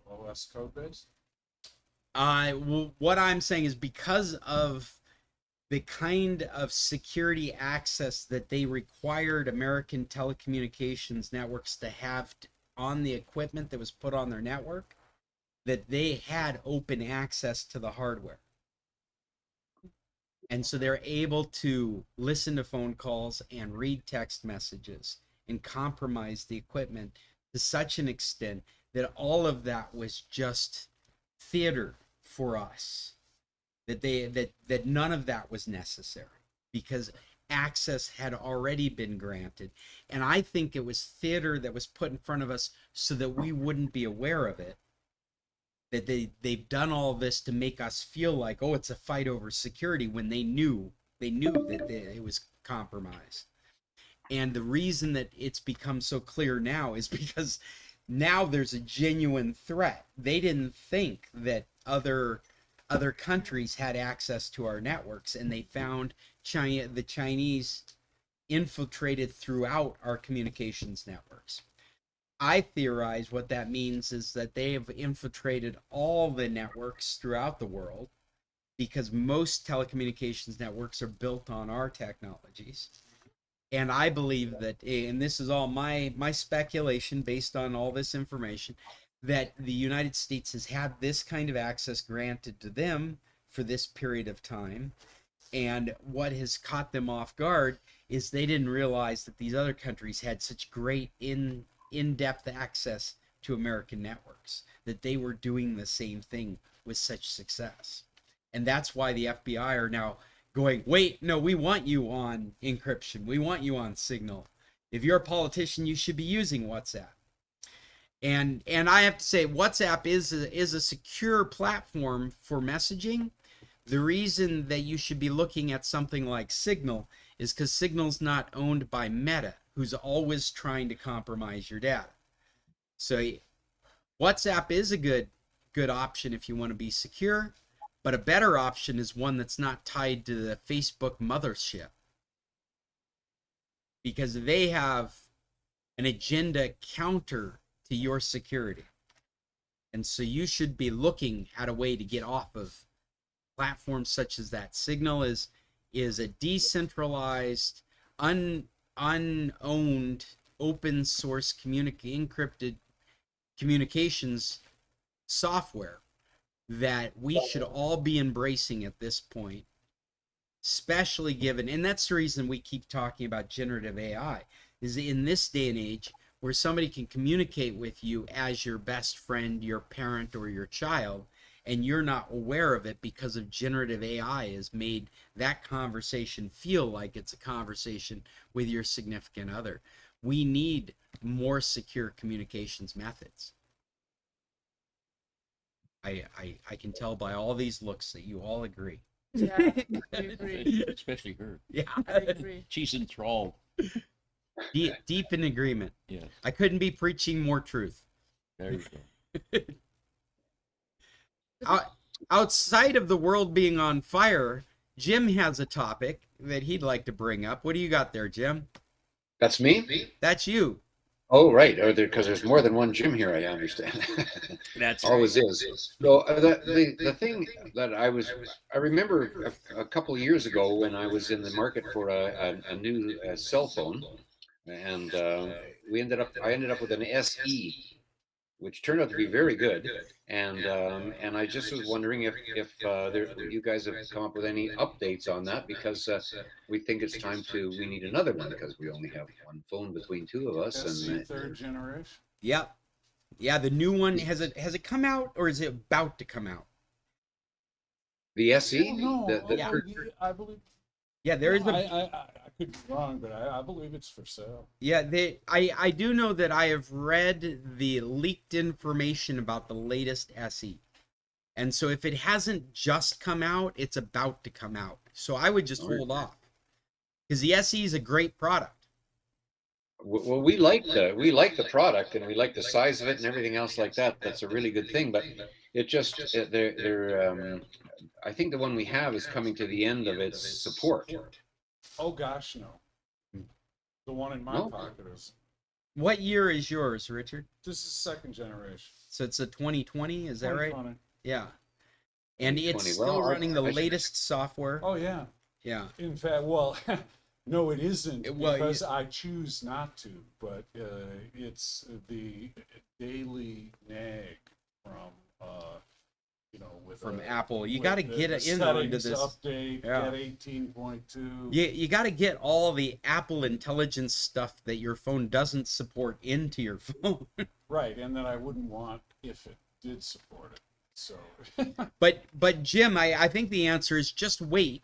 S10: OS code base.
S3: What I'm saying is because of the kind of security access that they required American telecommunications networks to have on the equipment that was put on their network, that they had open access to the hardware. And so they're able to listen to phone calls and read text messages and compromise the equipment to such an extent that all of that was just theater for us. That none of that was necessary because access had already been granted. And I think it was theater that was put in front of us so that we wouldn't be aware of it. That they've done all this to make us feel like, oh, it's a fight over security, when they knew that it was compromised. And the reason that it's become so clear now is because now there's a genuine threat. They didn't think that other countries had access to our networks, and they found the Chinese infiltrated throughout our communications networks. I theorize what that means is that they have infiltrated all the networks throughout the world, because most telecommunications networks are built on our technologies. And I believe that, and this is all my speculation based on all this information, that the United States has had this kind of access granted to them for this period of time. And what has caught them off guard is they didn't realize that these other countries had such great in-depth access to American networks, that they were doing the same thing with such success. And that's why the FBI are now going, wait, no, we want you on encryption. We want you on Signal. If you're a politician, you should be using WhatsApp. And I have to say, WhatsApp is a secure platform for messaging. The reason that you should be looking at something like Signal is because Signal's not owned by Meta, who's always trying to compromise your data. So WhatsApp is a good option if you want to be secure, but a better option is one that's not tied to the Facebook mothership, because they have an agenda counter to your security. And so you should be looking at a way to get off of platforms such as that. Signal is a decentralized, unowned, open source encrypted communications software that we should all be embracing at this point, especially given, and that's the reason we keep talking about generative AI, is in this day and age where somebody can communicate with you as your best friend, your parent, or your child, and you're not aware of it because of generative AI has made that conversation feel like it's a conversation with your significant other. We need more secure communications methods. I can tell by all these looks that you all agree.
S4: Yeah, I agree.
S2: Especially her.
S3: Yeah.
S4: I agree.
S2: She's enthralled.
S3: Deep in agreement.
S2: Yes.
S3: I couldn't be preaching more truth.
S2: There you go.
S3: Outside of the world being on fire, Jim has a topic that he'd like to bring up. What do you got there, Jim?
S9: That's me?
S3: That's you.
S9: Oh, right. Because there's more than one Jim here, I understand.
S3: That's
S9: always is. So the thing that I remember a couple of years ago when I was in the market for a new cell phone, and I ended up with an SE, which turned out to be very good. And I just was wondering if you guys have come up with any updates on that, because we think it's time we need another one, because we only have one phone between two of us.
S10: SE
S9: And
S10: third generation.
S3: Yep. Yeah, the new one, has it come out, or is it about to come out?
S9: The SE?
S10: No,
S3: Yeah.
S10: I believe.
S3: Yeah, there is
S10: I could be wrong, but I believe it's for sale.
S3: Yeah, I do know that I have read the leaked information about the latest SE. And so if it hasn't just come out, it's about to come out. So I would just hold off. because the SE is a great product.
S9: Well, we like the product and we like the size of it and everything else like that. That's a really good thing, but it just I think the one we have is coming to the end of its support.
S10: Oh gosh, no. The one in my
S9: No?
S10: pocket is.
S3: What year is yours, Richard?
S10: This is second generation.
S3: So it's a 2020, is that right?
S10: 2020.
S3: Yeah. And it's
S9: 2020.
S3: still
S9: Well,
S3: running the
S9: I should-
S3: latest software.
S10: Oh yeah.
S3: Yeah.
S10: In fact, well, no, it isn't
S3: Well,
S10: because I choose not to. But it's the daily nag from with
S3: From
S10: a-
S3: Apple. You
S10: with
S3: got to
S10: the-
S3: get
S10: the
S3: in onto
S10: settings
S3: this.
S10: update.
S3: Yeah.
S10: Get 18.2.
S3: You got to get all the Apple Intelligence stuff that your phone doesn't support into your phone.
S10: Right, and that I wouldn't want if it did support it. So.
S3: But Jim, I think the answer is just wait,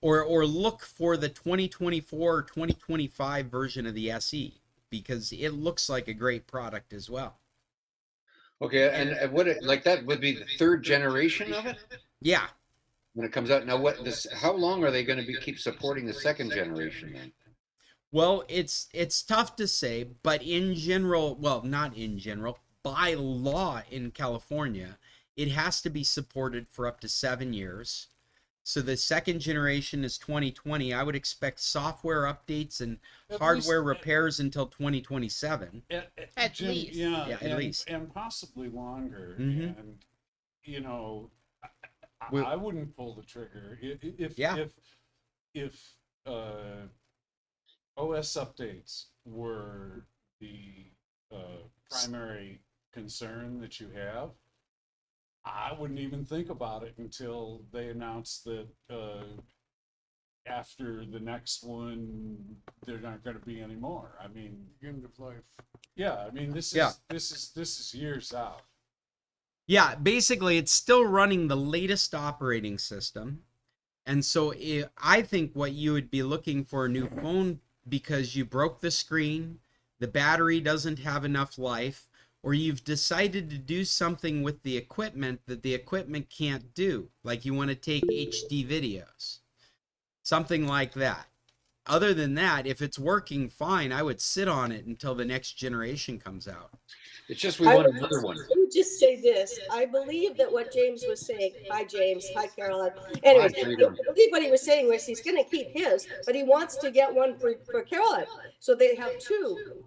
S3: or look for the 2024 or 2025 version of the SE, because it looks like a great product as well.
S9: Okay, and like that would be the third generation of it
S3: Yeah.
S9: when it comes out. Now, how long are they going to keep supporting the second generation then?
S3: Well, it's tough to say, but in general, well, not in general, by law in California, it has to be supported for up to 7 years. So the second generation is 2020. I would expect software updates and
S10: At
S3: hardware
S10: least-
S3: repairs until 2027.
S1: At
S10: Jim,
S1: least.
S10: yeah,
S3: Yeah, at
S10: and,
S3: least.
S10: and possibly longer.
S3: Mhm.
S10: And I,
S3: Well-
S10: I wouldn't pull the trigger
S3: Yeah.
S10: if OS updates were the primary concern that you have. I wouldn't even think about it until they announced that after the next one, there aren't going to be any more. I mean,
S5: End of life.
S10: yeah. I mean, this
S3: Yeah.
S10: is years out.
S3: Yeah, basically, it's still running the latest operating system. And so I think what you would be looking for a new phone because you broke the screen, the battery doesn't have enough life, or you've decided to do something with the equipment that the equipment can't do, like you want to take HD videos, something like that. Other than that, if it's working fine, I would sit on it until the next generation comes out.
S9: It's just we want another one.
S6: Let me just say this. I believe that what James was saying, hi James, hi Caroline. Anyways,
S9: Hi,
S6: I
S9: Freedom.
S6: believe what he was saying was he's gonna keep his, but he wants to get one for Caroline. So they have two.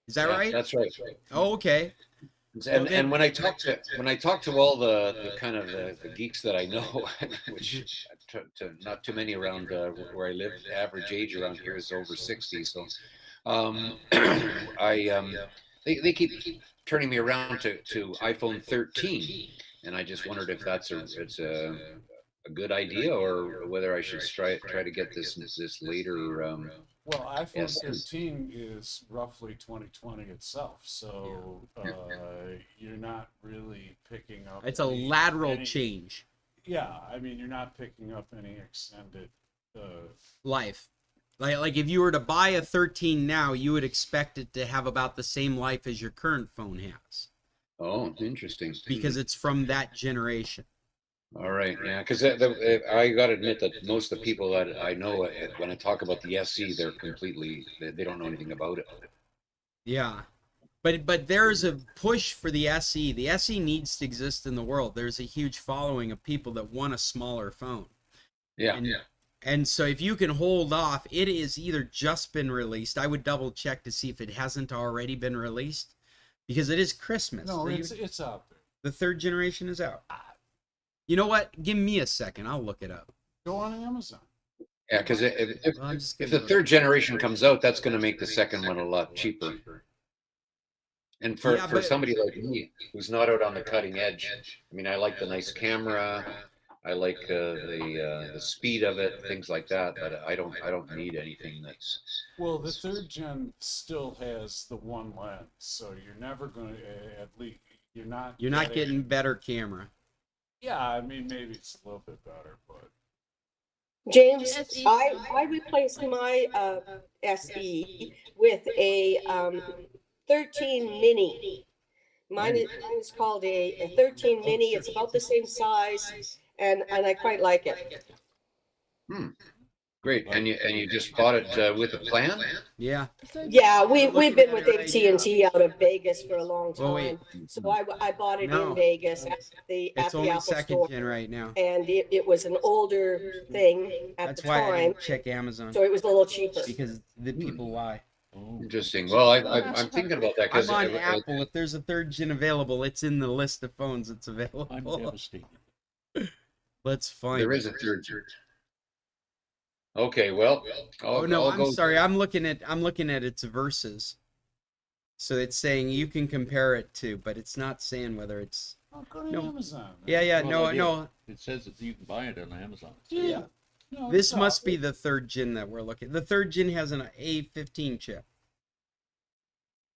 S3: Is that
S9: Yeah,
S3: right?
S9: That's right.
S3: Oh, okay.
S9: And when I talk to all the kind of the geeks that I know, which not too many around where I live, average age around here is over 60. So they keep turning me around to iPhone 13, and I just wondered if it's a good idea or whether I should try to get this later.
S10: Well, iPhone
S9: Yes.
S10: 13 is roughly 2020 itself, so you're not really picking up.
S3: It's a
S10: any-
S3: lateral
S10: any-
S3: change.
S10: Yeah, I mean, you're not picking up any extended.
S3: Life. Like if you were to buy a 13 now, you would expect it to have about the same life as your current phone has,
S9: Oh, interesting.
S3: because it's from that generation.
S9: All right, yeah, because I got to admit that most of the people that I know, when I talk about the SE, they don't know anything about it.
S3: Yeah. But there's a push for the SE. The SE needs to exist in the world. There's a huge following of people that want a smaller phone.
S9: Yeah,
S3: And so if you can hold off, it is either just been released. I would double check to see if it hasn't already been released, because it is Christmas.
S10: No, it's out there.
S3: The third generation is out. You know what? Give me a second. I'll look it up.
S10: Go on Amazon.
S9: yeah, because
S3: Well, I'm just
S9: if
S3: gonna
S9: the third generation comes out, that's going to make the second one a lot cheaper. And for
S3: Yeah, but-
S9: somebody like me who's not out on the cutting edge, I mean, I like the nice camera, I like the speed of it, things like that. But I don't need anything that's.
S10: Well, the third gen still has the one lens, so you're never going to at least you're not
S3: getting better camera.
S10: Yeah, I mean maybe it's a little bit better, but
S6: James,
S1: SE.
S6: I replaced my SE with a 13 mini. Mine is called a 13 mini. It's about the same size, and I quite like it.
S9: Great. And you just bought it with a plan?
S3: Yeah.
S6: Yeah, we've
S3: Looking
S6: been
S3: at
S6: with
S3: it right
S6: AT&T out of Vegas for a long
S3: Well, wait.
S6: time. So I bought it
S3: No.
S6: in Vegas at the
S3: It's only
S6: Apple
S3: second
S6: store.
S3: gen right now.
S6: And it was an older thing at
S3: That's
S6: the
S3: why I
S6: time,
S3: didn't check Amazon,
S6: so it was a little cheaper.
S3: because the people lie.
S2: Oh,
S9: Interesting. Well, I'm thinking about that
S3: I'm
S9: because
S3: on Apple. If there's a third gen available, it's in the list of phones that's
S2: I'm
S3: available.
S2: devastated.
S3: Let's find
S9: there
S3: it.
S9: is a third. Okay, well,
S3: Oh no,
S9: I'll
S3: I'm
S9: go.
S3: sorry. I'm looking at its versus. So it's saying you can compare it to, but it's not saying whether it's.
S10: Oh, go to
S3: No.
S10: Amazon.
S3: Yeah,
S2: Well,
S3: no.
S2: It says that you can buy it on Amazon.
S10: Yeah. No,
S3: This
S10: no,
S3: must be the third gen that we're looking. The third gen has an A15 chip.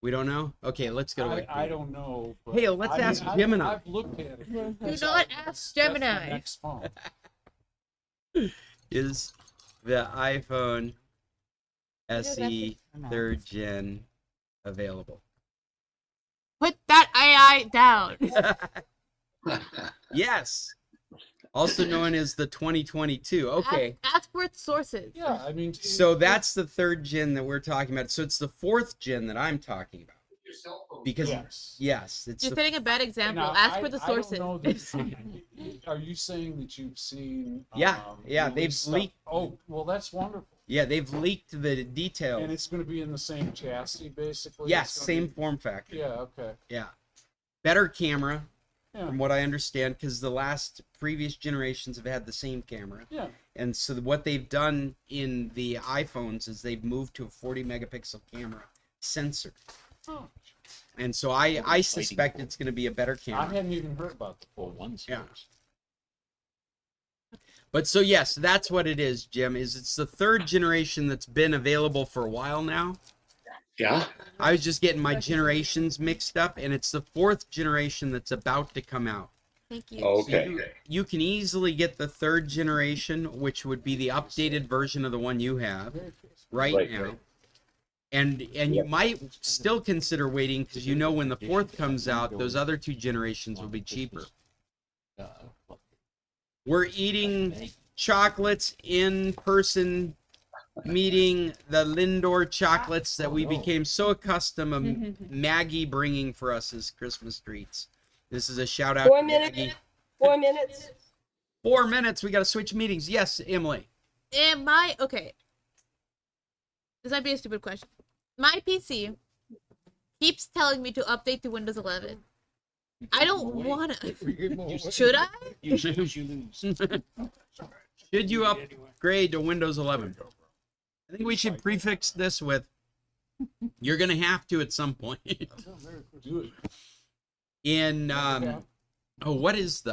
S3: We don't know. Okay, let's go to.
S10: I don't know. But
S3: Hey, let's ask Gemini.
S10: I've looked at it.
S1: Do
S10: That's
S1: not
S10: all-
S1: ask
S10: that's the
S1: Gemini.
S10: next phone.
S3: Is the iPhone SE third gen available?
S1: Put that AI down.
S3: Yes. Also known as the 2022. Okay.
S1: Ask for its sources.
S10: Yeah, I mean.
S3: So that's the third gen that we're talking about. So it's the fourth gen that I'm talking about. Because
S10: Yes.
S3: it's
S1: You're
S3: the,
S1: setting a bad example.
S10: Now,
S1: Ask for the
S10: I don't
S1: sources.
S10: know that- are you saying that you've seen?
S3: Yeah, they've
S10: release stuff?
S3: leaked.
S10: Oh, well, that's wonderful.
S3: yeah, they've leaked the
S10: And
S3: details.
S10: it's going to be in the same chassis, basically.
S3: Yes,
S10: It's gonna
S3: same
S10: be-
S3: form factor.
S10: Yeah. Okay.
S3: Yeah. Better camera,
S10: Yeah.
S3: from what I understand, because the last previous generations have had the same camera.
S10: Yeah.
S3: And so what they've done in the iPhones is they've moved to a 40 megapixel camera sensor.
S10: Oh,
S3: And so I suspect it's going to be a better
S10: I
S3: camera.
S10: hadn't even heard about the
S2: Or
S10: phone.
S2: one
S3: Yeah.
S2: series.
S3: But so yes, that's what it is, Jim. Is it's the third generation that's been available for a while now.
S9: Yeah.
S3: I was just getting my generations mixed up, and it's the fourth generation that's about to come out.
S1: Thank you.
S3: So
S9: Okay.
S3: you can easily get the third generation, which would be the updated version of the one you have right
S9: Right,
S3: now.
S9: right.
S3: And you might still consider waiting because you know when the fourth comes out, those other two generations will be cheaper.
S2: Well,
S3: We're eating chocolates in person, meeting the Lindor chocolates that we became so accustomed of Maggie bringing for us as Christmas treats. This is a shout out
S6: 4
S3: to
S6: minutes.
S3: Maggie.
S6: 4 minutes.
S3: 4 minutes. We got to switch meetings. Yes, Emily.
S1: And okay. This might be a stupid question. My PC keeps telling me to update to Windows 11. I don't want to. Should I?
S2: You choose, you lose.
S3: Should you upgrade to Windows 11? I think we should prefix this with you're going to have to at some point.
S10: Do it.
S3: In what is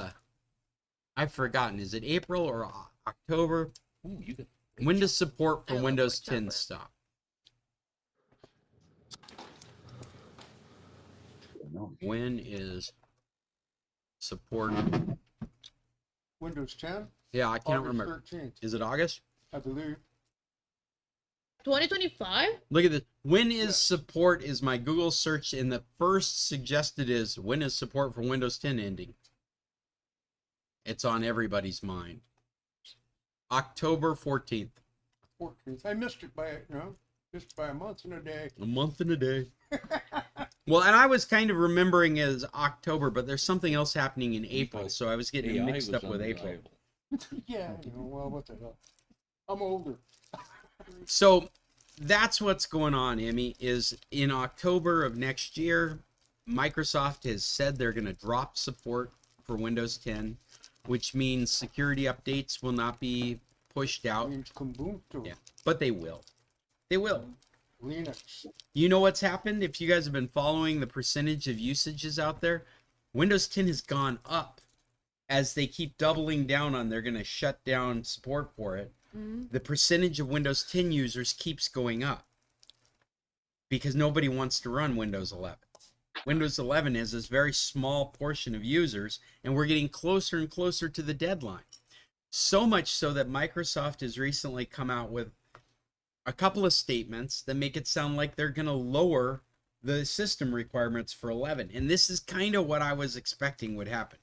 S3: I've forgotten. Is it April or October?
S2: Ooh, you got
S3: When does support for
S1: I love
S3: Windows
S1: white
S3: 10
S1: chocolate.
S3: stop? When is support?
S5: Windows 10,
S3: Yeah, I can't
S5: August
S3: remember.
S5: 13th,
S3: Is it August?
S5: I believe.
S1: 2025?
S3: Look at this. When is support is my Google search, and the first suggested is when is support for Windows 10 ending? It's on everybody's mind. October 14th.
S5: 14th. I missed it by, just by a month and a day.
S3: A month and a day. Well, and I was kind of remembering as October, but there's something else happening in April, so I was getting
S2: AI
S3: mixed
S2: was
S3: up with April.
S2: unreliable.
S5: Yeah, well, what the hell? I'm older.
S3: So that's what's going on, Emmy, is in October of next year, Microsoft has said they're going to drop support for Windows 10, which means security updates will not be pushed out.
S5: Means Kubuntu,
S3: Yeah, but they will. They will.
S5: Linux.
S3: You know what's happened? If you guys have been following the percentage of usages out there, Windows 10 has gone up as they keep doubling down on they're going to shut down support for it. The percentage of Windows 10 users keeps going up because nobody wants to run Windows 11. Windows 11 has this very small portion of users, and we're getting closer and closer to the deadline. So much so that Microsoft has recently come out with a couple of statements that make it sound like they're going to lower the system requirements for 11. And this is kind of what I was expecting would happen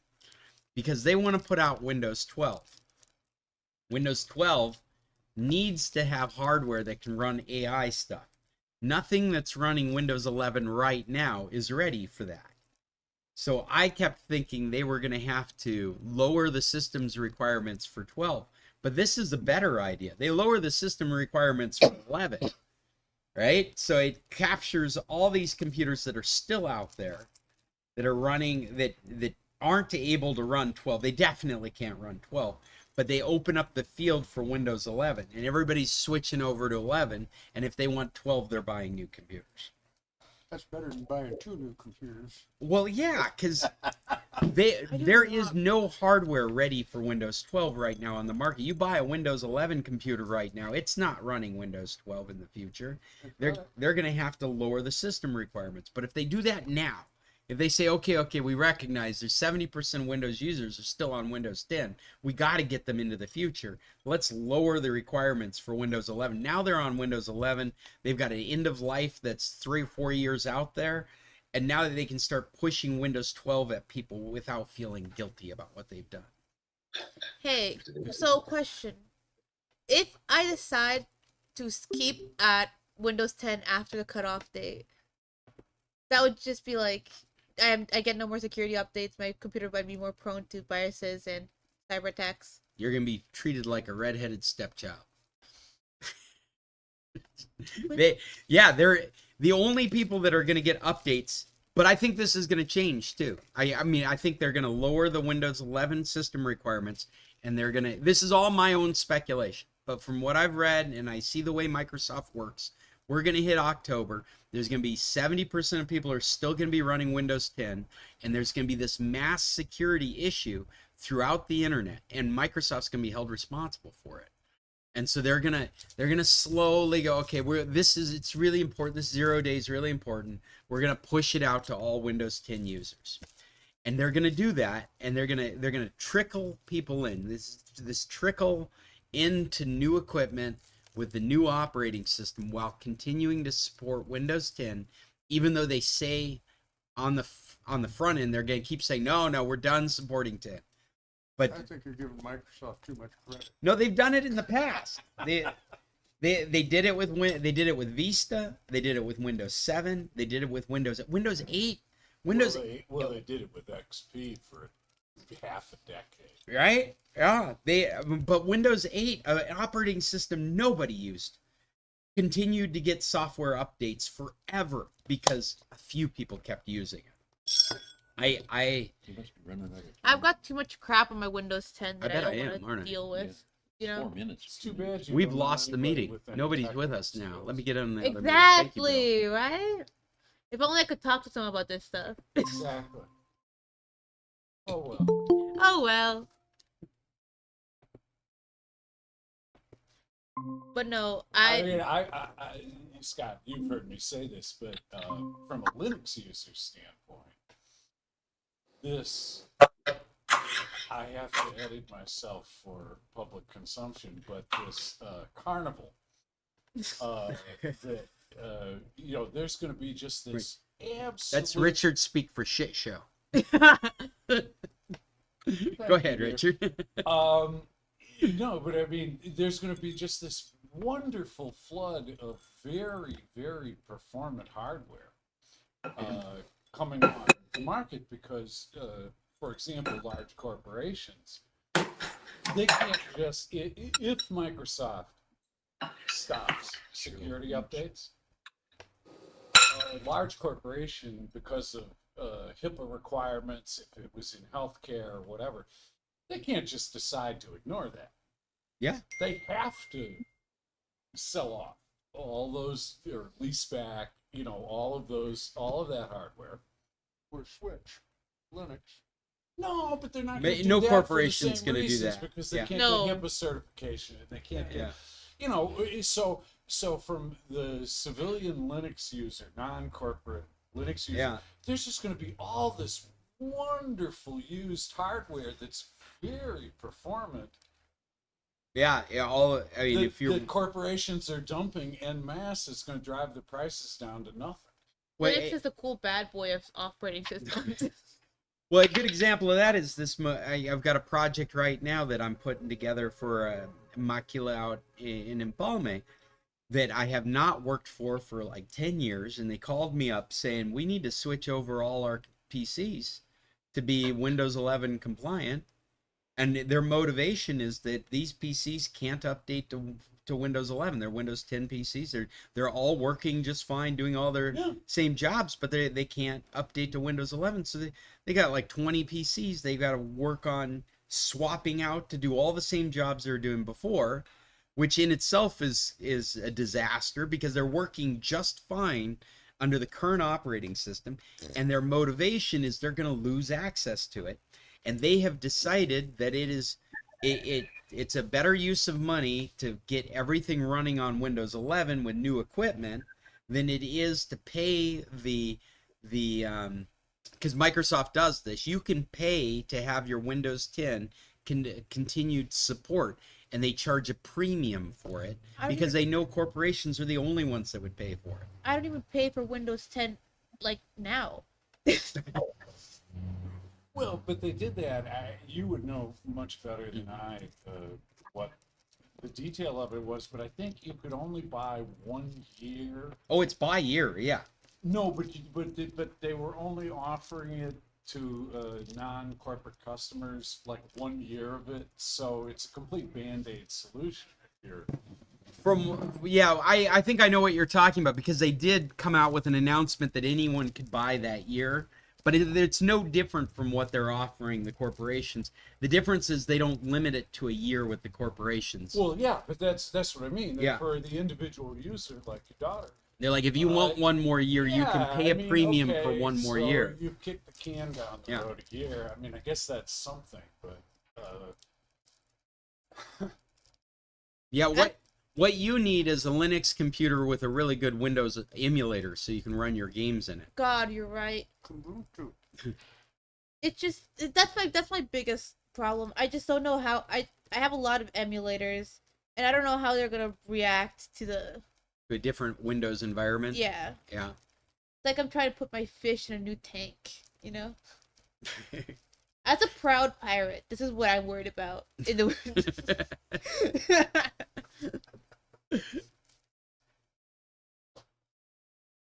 S3: because they want to put out Windows 12. Windows 12 needs to have hardware that can run AI stuff. Nothing that's running Windows 11 right now is ready for that. So I kept thinking they were going to have to lower the system's requirements for 12. But this is a better idea. They lower the system requirements for 11, right? So it captures all these computers that are still out there that are running, that aren't able to run 12. They definitely can't run 12. But they open up the field for Windows 11. And everybody's switching over to 11. And if they want 12, they're buying new computers.
S5: That's better than buying 2 new computers.
S3: Well, yeah, because there is no hardware ready for Windows 12 right now on the market. You buy a Windows 11 computer right now, it's not running Windows 12 in the future. They're going to have to lower the system requirements. But if they do that now, if they say, okay, we recognize there's 70% Windows users are still on Windows 10, we got to get them into the future. Let's lower the requirements for Windows 11. Now they're on Windows 11. They've got an end of life that's 3 or 4 years out there. And now that they can start pushing Windows 12 at people without feeling guilty about what they've done.
S1: Hey, so question. If I decide to keep at Windows 10 after the cutoff date, that would just be like, I get no more security updates. My computer might be more prone to viruses and cyber attacks.
S3: You're going to be treated like a redheaded stepchild. They're the only people that are going to get updates, but I think this is going to change too. I mean, I think they're going to lower the Windows 11 system requirements, and they're going to, this is all my own speculation, but from what I've read and I see the way Microsoft works, we're going to hit October. There's going to be 70% of people are still going to be running Windows 10, and there's going to be this mass security issue throughout the internet, and Microsoft's going to be held responsible for it. And so they're gonna slowly go, okay, it's really important. This 0 day is really important. We're gonna push it out to all Windows 10 users, and they're gonna do that, and they're gonna trickle people in. This trickle into new equipment with the new operating system while continuing to support Windows 10, even though they say on the front end they're gonna keep saying no, we're done supporting 10. But
S5: I think you're giving Microsoft too much credit.
S3: No, they've done it in the past. They did it with Vista. They did it with Windows 7. They did it with Windows 8.
S10: They did it with XP for half a decade.
S3: Right? Yeah. But Windows 8, an operating system nobody used, continued to get software updates forever because a few people kept using it.
S1: I've got too much crap on my Windows 10 that I
S3: bet
S1: don't want to deal with. You know?
S2: 4 minutes.
S10: It's too bad.
S3: We've lost the meeting. Nobody's with us now. Let me get on the other meeting.
S1: Exactly, right? If only I could talk to someone about this stuff.
S10: Exactly. Oh well.
S1: Oh well. But no,
S10: I mean, Scott, you've heard me say this, but from a Linux user standpoint, I have to edit myself for public consumption, but this carnival, that there's going to be just this absolute.
S3: That's Richard speak for shit show. Go ahead, Richard.
S10: No, but I mean, there's going to be just this wonderful flood of very, very performant hardware coming on the market because, for example, large corporations, they can't just, if Microsoft stops security updates, a large corporation, because of HIPAA requirements, if it was in healthcare or whatever, they can't just decide to ignore that.
S3: Yeah.
S10: They have to sell off all those, or lease back, all of that hardware.
S5: Or switch Linux.
S10: No, but they're not going to do
S3: no
S10: that
S3: corporation's
S10: going to
S3: do that
S10: because they
S3: Yeah.
S10: can't
S1: No.
S10: get HIPAA certification. And they can't get, so from the civilian Linux user, non-corporate Linux user,
S3: Yeah.
S10: there's just going to be all this wonderful used hardware that's very performant.
S3: Yeah. I mean, if you're
S10: the corporations are dumping en masse, it's going to drive the prices down to nothing.
S1: Linux is the cool bad boy of operating systems.
S3: Well, a good example of that is this. I've got a project right now that I'm putting together for a macula out in Empalme that I have not worked for like 10 years. And they called me up saying, we need to switch over all our PCs to be Windows 11 compliant. And their motivation is that these PCs can't update to Windows 11. They're Windows 10 PCs. They're all working just fine, doing all their same jobs, but they can't update to Windows 11. So they got like 20 PCs they got to work on swapping out to do all the same jobs they were doing before, which in itself is a disaster because they're working just fine under the current operating system, and their motivation is they're going to lose access to it. And they have decided that it's a better use of money to get everything running on Windows 11 with new equipment than it is to pay the because Microsoft does this. You can pay to have your Windows 10 continued support, and they charge a premium for it because they know corporations are the only ones that would pay for it.
S1: I don't even pay for Windows 10 like now.
S10: Well, but they did that. You would know much better than I what the detail of it was, but I think you could only buy 1 year.
S3: Oh, it's by year, yeah.
S10: No, but they were only offering it to non-corporate customers, like 1 year of it. So it's a complete Band-Aid solution if you're.
S3: I think I know what you're talking about because they did come out with an announcement that anyone could buy that year. But it's no different from what they're offering the corporations. The difference is they don't limit it to a year with the corporations.
S10: Well, yeah, but that's what I mean.
S3: Yeah.
S10: For the individual user, like your daughter.
S3: They're like, if you want one more year, you can pay a premium for one more year.
S10: You've kicked the can down the road a year. I mean, I guess that's something, but.
S3: What you need is a Linux computer with a really good Windows emulator so you can run your games in it.
S1: God, you're right. It's just that's my biggest problem. I just don't know how I have a lot of emulators and I don't know how they're gonna react to
S3: a different Windows environment.
S1: Yeah.
S3: Yeah.
S1: It's like I'm trying to put my fish in a new tank, you know? As a proud pirate, this is what I'm worried about in the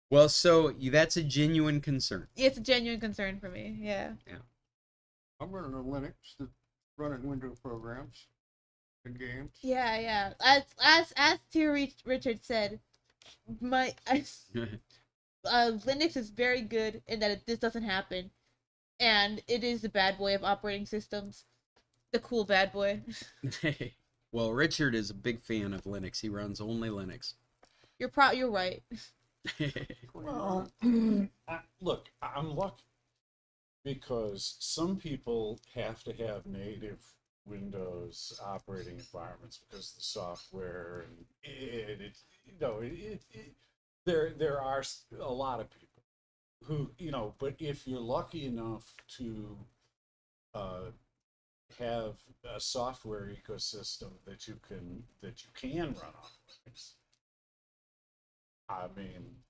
S3: Well, so that's a genuine concern.
S1: It's a genuine concern for me. Yeah.
S3: Yeah.
S5: I'm running a Linux that's running Windows programs and games.
S1: Yeah. As T. Richard said, Linux is very good in that this doesn't happen, and it is the bad boy of operating systems, the cool bad boy.
S3: Well, Richard is a big fan of Linux. He runs only Linux.
S1: You're right.
S10: Well, look, I'm lucky because some people have to have native Windows operating environments because of the software and there are a lot of people who, but if you're lucky enough to have a software ecosystem that you can run on Linux. I mean,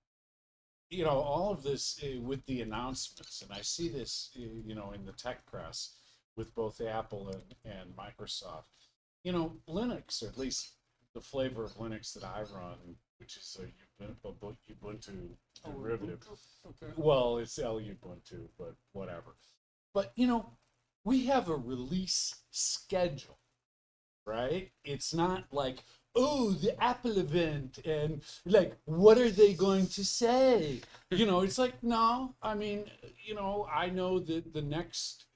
S10: all of this with the announcements, and I see this, in the tech press with both Apple and Microsoft. Linux, or at least the flavor of Linux that I run, which is a Ubuntu derivative. Okay. Well, it's Ubuntu, but whatever. But, we have a release schedule, right? It's not like, oh, the Apple event, and like, what are they going to say? It's like, no, I mean, I know that the next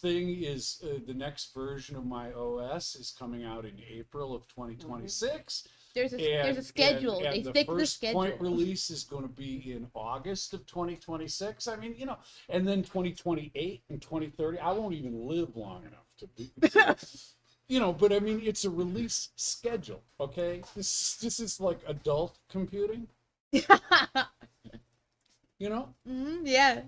S10: thing is the next version of my OS is coming out in April of 2026.
S1: There's a schedule.
S10: And
S1: they
S10: the
S1: stick to the
S10: first
S1: schedule.
S10: point release is going to be in August of 2026. I mean, and then 2028 and 2030. I won't even live long enough to be. But I mean, it's a release schedule. Okay, this is like adult computing.
S1: Yeah.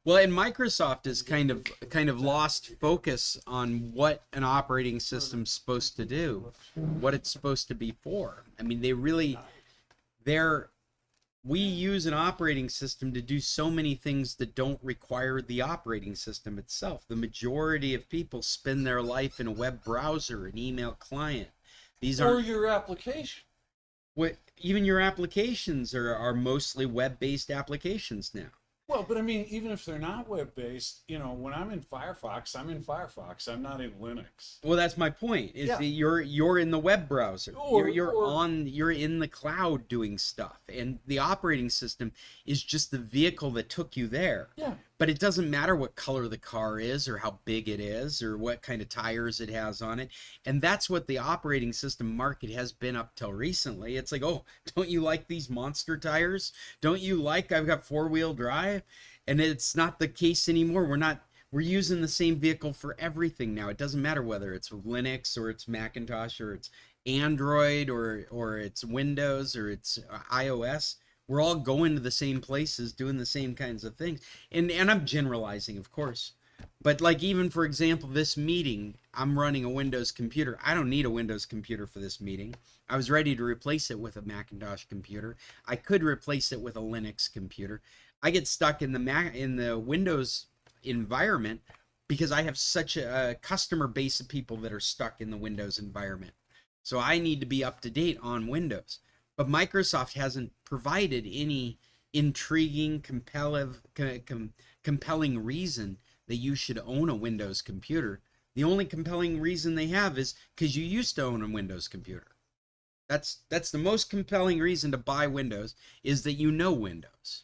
S3: Well, and Microsoft has kind of lost focus on what an operating system's supposed to do, what it's supposed to be for. I mean, we use an operating system to do so many things that don't require the operating system itself. The majority of people spend their life in a web browser, an email client. These
S10: Or
S3: aren't
S10: your application.
S3: what even your applications are mostly web-based applications now.
S10: Well, but I mean, even if they're not web-based, you know, when I'm in Firefox, I'm in Firefox. I'm not in Linux.
S3: Well, that's my point. Is
S10: Yeah.
S3: that you're in the web browser.
S10: Or-
S3: You're in the cloud doing stuff, and the operating system is just the vehicle that took you there.
S10: Yeah.
S3: But it doesn't matter what color the car is, or how big it is, or what kind of tires it has on it. And that's what the operating system market has been up till recently. It's like, oh, don't you like these monster tires? Don't you like I've got four-wheel drive? And it's not the case anymore. We're using the same vehicle for everything now. It doesn't matter whether it's Linux or it's Macintosh or it's Android or it's Windows or it's iOS. We're all going to the same places, doing the same kinds of things. And I'm generalizing, of course. But like even for example, this meeting, I'm running a Windows computer. I don't need a Windows computer for this meeting. I was ready to replace it with a Macintosh computer. I could replace it with a Linux computer. I get stuck in the Windows environment because I have such a customer base of people that are stuck in the Windows environment. So I need to be up to date on Windows. But Microsoft hasn't provided any intriguing, compelling reason that you should own a Windows computer. The only compelling reason they have is because you used to own a Windows computer. That's the most compelling reason to buy Windows, is that you know Windows.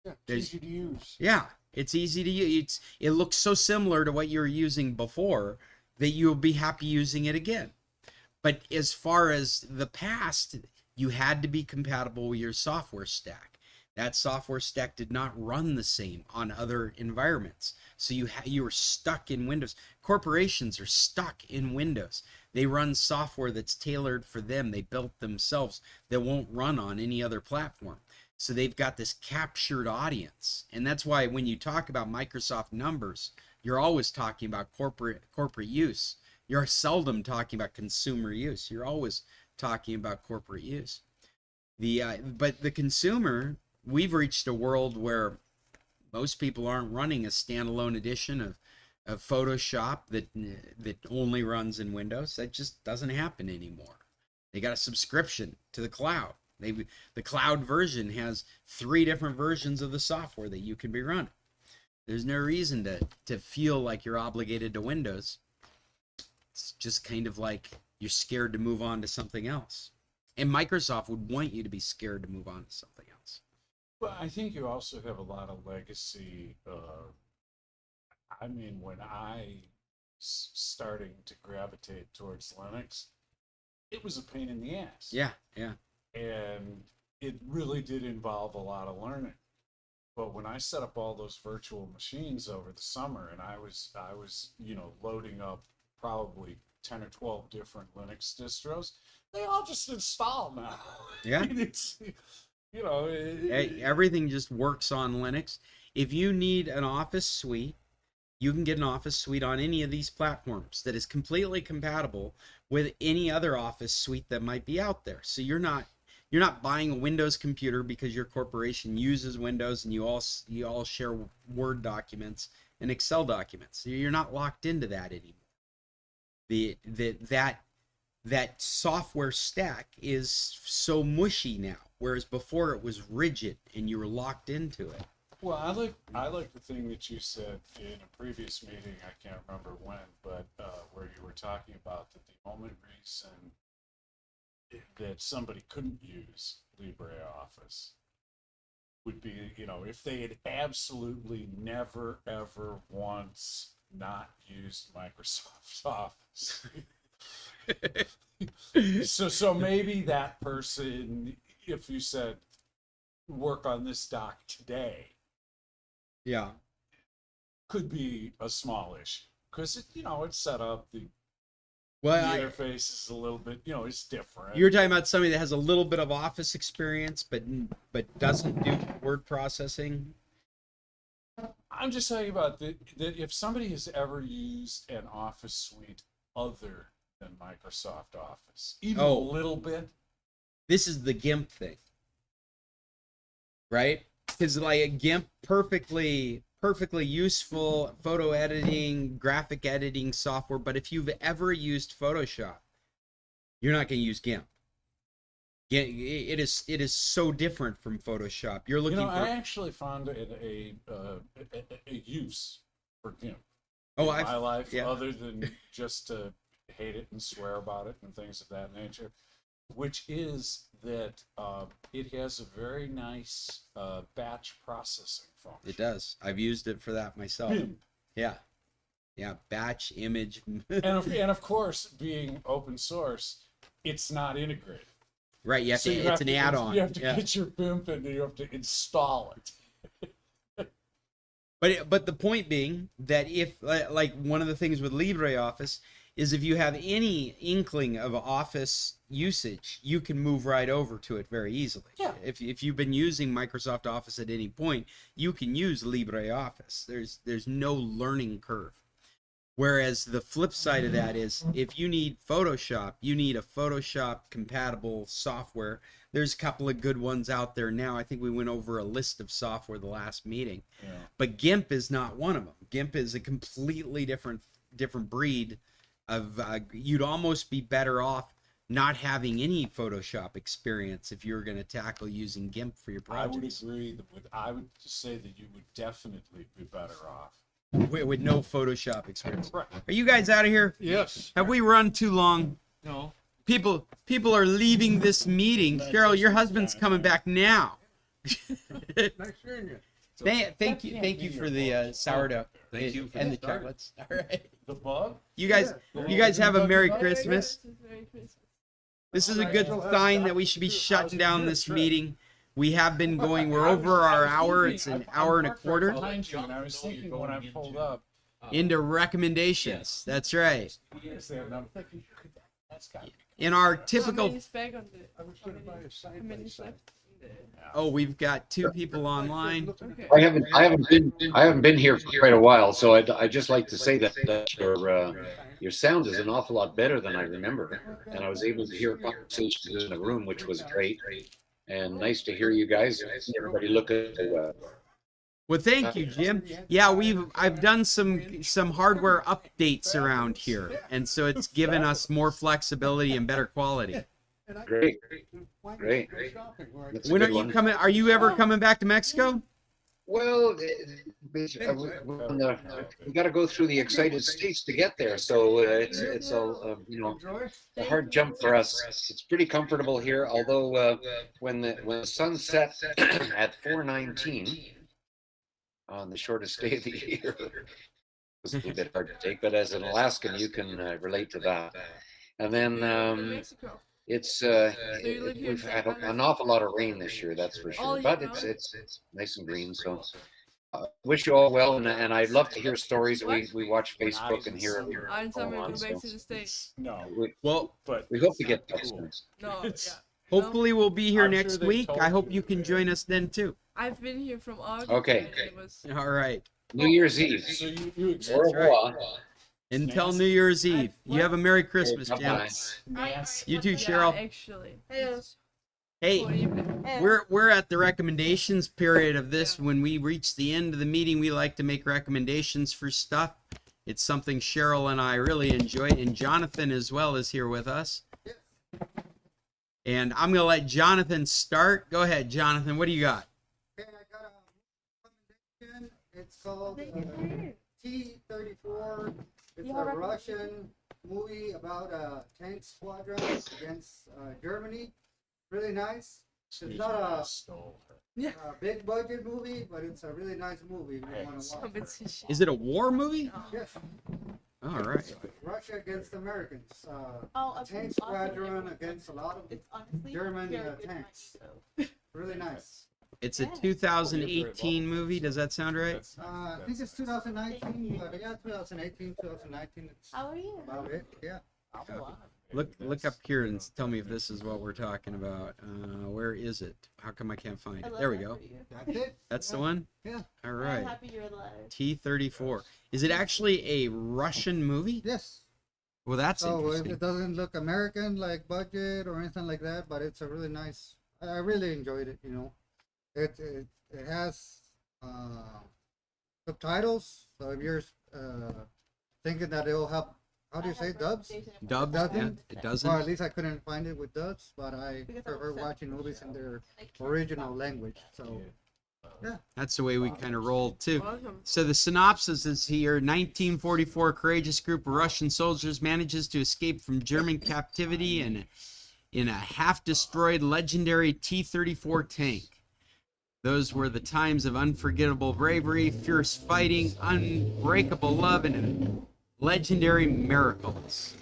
S5: Yeah, it's easy to use.
S3: Yeah, it's easy to use. It looks so similar to what you were using before that you'll be happy using it again. But as far as the past, you had to be compatible with your software stack. That software stack did not run the same on other environments. So you were stuck in Windows. Corporations are stuck in Windows. They run software that's tailored for them. They built themselves that won't run on any other platform. So they've got this captured audience. And that's why when you talk about Microsoft numbers, you're always talking about corporate use. You're seldom talking about consumer use. You're always talking about corporate use. But the consumer, we've reached a world where most people aren't running a standalone edition of Photoshop that only runs in Windows. That just doesn't happen anymore. They got a subscription to the cloud. The cloud version has 3 different versions of the software that you can be running. There's no reason to feel like you're obligated to Windows. It's just kind of like you're scared to move on to something else. And Microsoft would want you to be scared to move on to something else.
S10: Well, I think you also have a lot of legacy. I mean, when starting to gravitate towards Linux, it was a pain in the ass.
S3: Yeah.
S10: And it really did involve a lot of learning. But when I set up all those virtual machines over the summer, and I was loading up probably 10 or 12 different Linux distros, they all just install now.
S3: Yeah.
S10: It's,
S3: Everything just works on Linux. If you need an Office suite, you can get an Office suite on any of these platforms that is completely compatible with any other Office suite that might be out there. So you're not buying a Windows computer because your corporation uses Windows and you all share Word documents and Excel documents. You're not locked into that anymore. That software stack is so mushy now, whereas before it was rigid and you were locked into it.
S10: Well, I like the thing that you said in a previous meeting. I can't remember when, but where you were talking about that the only reason that somebody couldn't use LibreOffice would be, if they had absolutely never ever once not used Microsoft Office. so maybe that person, if you said work on this doc today,
S3: Yeah.
S10: could be a small issue because it's set up, the interface is a little bit, it's different.
S3: You're talking about somebody that has a little bit of Office experience but doesn't do word processing.
S10: I'm just talking about that if somebody has ever used an Office suite other than Microsoft Office, even a little bit.
S3: This is the GIMP thing. right? Because like a GIMP, perfectly useful photo editing, graphic editing software. But if you've ever used Photoshop, you're not going to use GIMP. Yeah, it is so different from Photoshop. You're looking for.
S10: I actually found it a use for GIMP
S3: Oh,
S10: in my life,
S3: yeah.
S10: other than just to hate it and swear about it and things of that nature, which is that it has a very nice batch processing function.
S3: It does. I've used it for that myself.
S10: GIMP.
S3: Yeah, batch image.
S10: and of course, being open source, it's not integrated.
S3: Right, you have
S10: So
S3: to.
S10: you
S3: It's
S10: have
S3: an
S10: to-
S3: add-on.
S10: You have to
S3: Yeah.
S10: get your BIMP and you have to install it.
S3: But the point being that if like one of the things with LibreOffice is if you have any inkling of Office usage, you can move right over to it very easily.
S10: Yeah.
S3: If you've been using Microsoft Office at any point, you can use LibreOffice. There's no learning curve. Whereas the flip side of that is if you need Photoshop, you need a Photoshop compatible software. There's a couple of good ones out there now. I think we went over a list of software the last meeting.
S10: Yeah.
S3: But GIMP is not one of them. GIMP is a completely different breed of you'd almost be better off not having any Photoshop experience if you're going to tackle using GIMP for your
S10: I would
S3: projects.
S10: agree I would say that you would definitely be better off.
S3: With no Photoshop experience.
S10: Right.
S3: Are you guys out of here?
S5: Yes.
S3: Have we run too long?
S2: No.
S3: People are leaving this meeting. Cheryl, your husband's coming back now.
S5: Nice hearing you.
S3: Thank you for the sourdough.
S2: Thank you for
S3: and
S2: the
S3: the
S2: start.
S3: chocolates. All right.
S10: The bug?
S3: You guys have a Merry Christmas.
S4: Merry Christmas.
S3: This is a good sign that we should be shutting down this meeting. We have been going. We're over our hour. It's an hour and a quarter.
S10: Behind you, and I was thinking when I pulled up,
S3: Into recommendations. That's right.
S10: and I'm thinking, that's got to be.
S3: In our
S4: How
S3: typical.
S4: many spec on the?
S5: I was gonna buy a
S4: How
S5: side
S4: many
S5: by side.
S4: left?
S3: Oh, we've got 2 people online.
S4: Okay.
S9: I haven't been here for quite a while, so I'd just like to say that your sound is an awful lot better than I remember, and I was able to hear conversations in the room, which was great, and nice to hear you guys. Everybody look at
S3: Well, thank you, Jim. Yeah, I've done some hardware updates around here, and so it's given us more flexibility and better quality.
S9: great. Great. That's a
S3: When are
S9: good
S3: you
S9: one.
S3: coming? Are you ever coming back to Mexico?
S9: Well, we got to go through the excited states to get there, so it's a a hard jump for us. It's pretty comfortable here, although when the sun sets at 4:19 on the shortest day of the year, it's a little bit hard to take. But as an Alaskan, you can relate to that. And then
S4: Mexico.
S9: it's
S4: you live here
S9: we've
S4: in
S9: had
S4: San Juan?
S9: an awful lot of rain this year, that's for
S4: All
S9: sure.
S4: year
S9: But
S4: round?
S9: it's nice and green. So wish you all well, and I'd love to hear stories.
S4: What?
S9: We watch Facebook and hear.
S4: I'm
S9: going
S4: summer
S9: on,
S4: go back
S9: so
S4: to the States.
S10: No,
S3: Well,
S10: but
S9: we hope to get
S10: it's
S9: that
S10: cool.
S9: soon.
S4: No,
S10: It's-
S4: yeah.
S3: hopefully we'll be here
S10: I'm sure
S3: next
S10: they
S3: week.
S10: told
S3: I hope you
S10: you
S3: can
S10: that.
S3: join us then too.
S4: I've been here from August.
S9: Okay.
S4: and it was
S3: All right.
S9: New Year's Eve.
S10: So you
S9: Au revoir.
S3: Until New Year's Eve. You have a Merry Christmas, Jim.
S9: Bye-bye.
S10: Nancy.
S3: You too,
S4: Yeah,
S3: Cheryl.
S4: actually.
S1: Hello.
S3: Hey,
S4: Good evening.
S3: we're at the recommendations period of this. When we reach the end of the meeting, we like to make recommendations for stuff. It's something Cheryl and I really enjoy, and Jonathan as well is here with us. And I'm gonna let Jonathan start. Go ahead, Jonathan. What do you got?
S8: Okay, I got a recommendation. It's called T-34. It's a Russian movie about a tank squadron against Germany. Really nice. It's not a big budget movie, but it's a really nice movie. If you want to watch it.
S4: Competition.
S3: Is it a war movie?
S8: Yes,
S3: All right.
S8: Russia against Americans.
S1: Oh,
S8: A tank squadron against a lot of
S1: It's honestly
S8: German
S1: very good
S8: tanks.
S1: money,
S8: Really nice.
S3: It's a 2018 movie. Does that sound right?
S8: I think it's 2019, but yeah, 2018, 2019. It's
S1: How are you?
S8: about it. Yeah.
S3: Look up here and tell me if this is what we're talking about. Where is it? How come I can't find
S1: I
S3: it?
S1: love
S3: There we
S1: that
S3: go.
S1: for you.
S8: That's it.
S3: That's the one?
S8: Yeah.
S3: All
S1: I'm
S3: right.
S1: happy you're alive.
S3: T-34. Is it actually a Russian movie?
S8: Yes.
S3: Well, that's
S8: So
S3: interesting.
S8: it doesn't look American like budget or anything like that, but it's a really nice. I really enjoyed it. it has subtitles. So if you're thinking that it'll have, how do you say, dubs?
S3: Dubs,
S8: Doesn't?
S3: yeah, it doesn't.
S8: Or at least I couldn't find it with dubs, but I prefer watching movies in their original language. So
S3: That's the way we kind of rolled too.
S4: Awesome.
S3: So the synopsis is here: 1944 courageous group of Russian soldiers manages to escape from German captivity in a half-destroyed legendary T-34 tank. Those were the times of unforgettable bravery, fierce fighting, unbreakable love, and legendary miracles.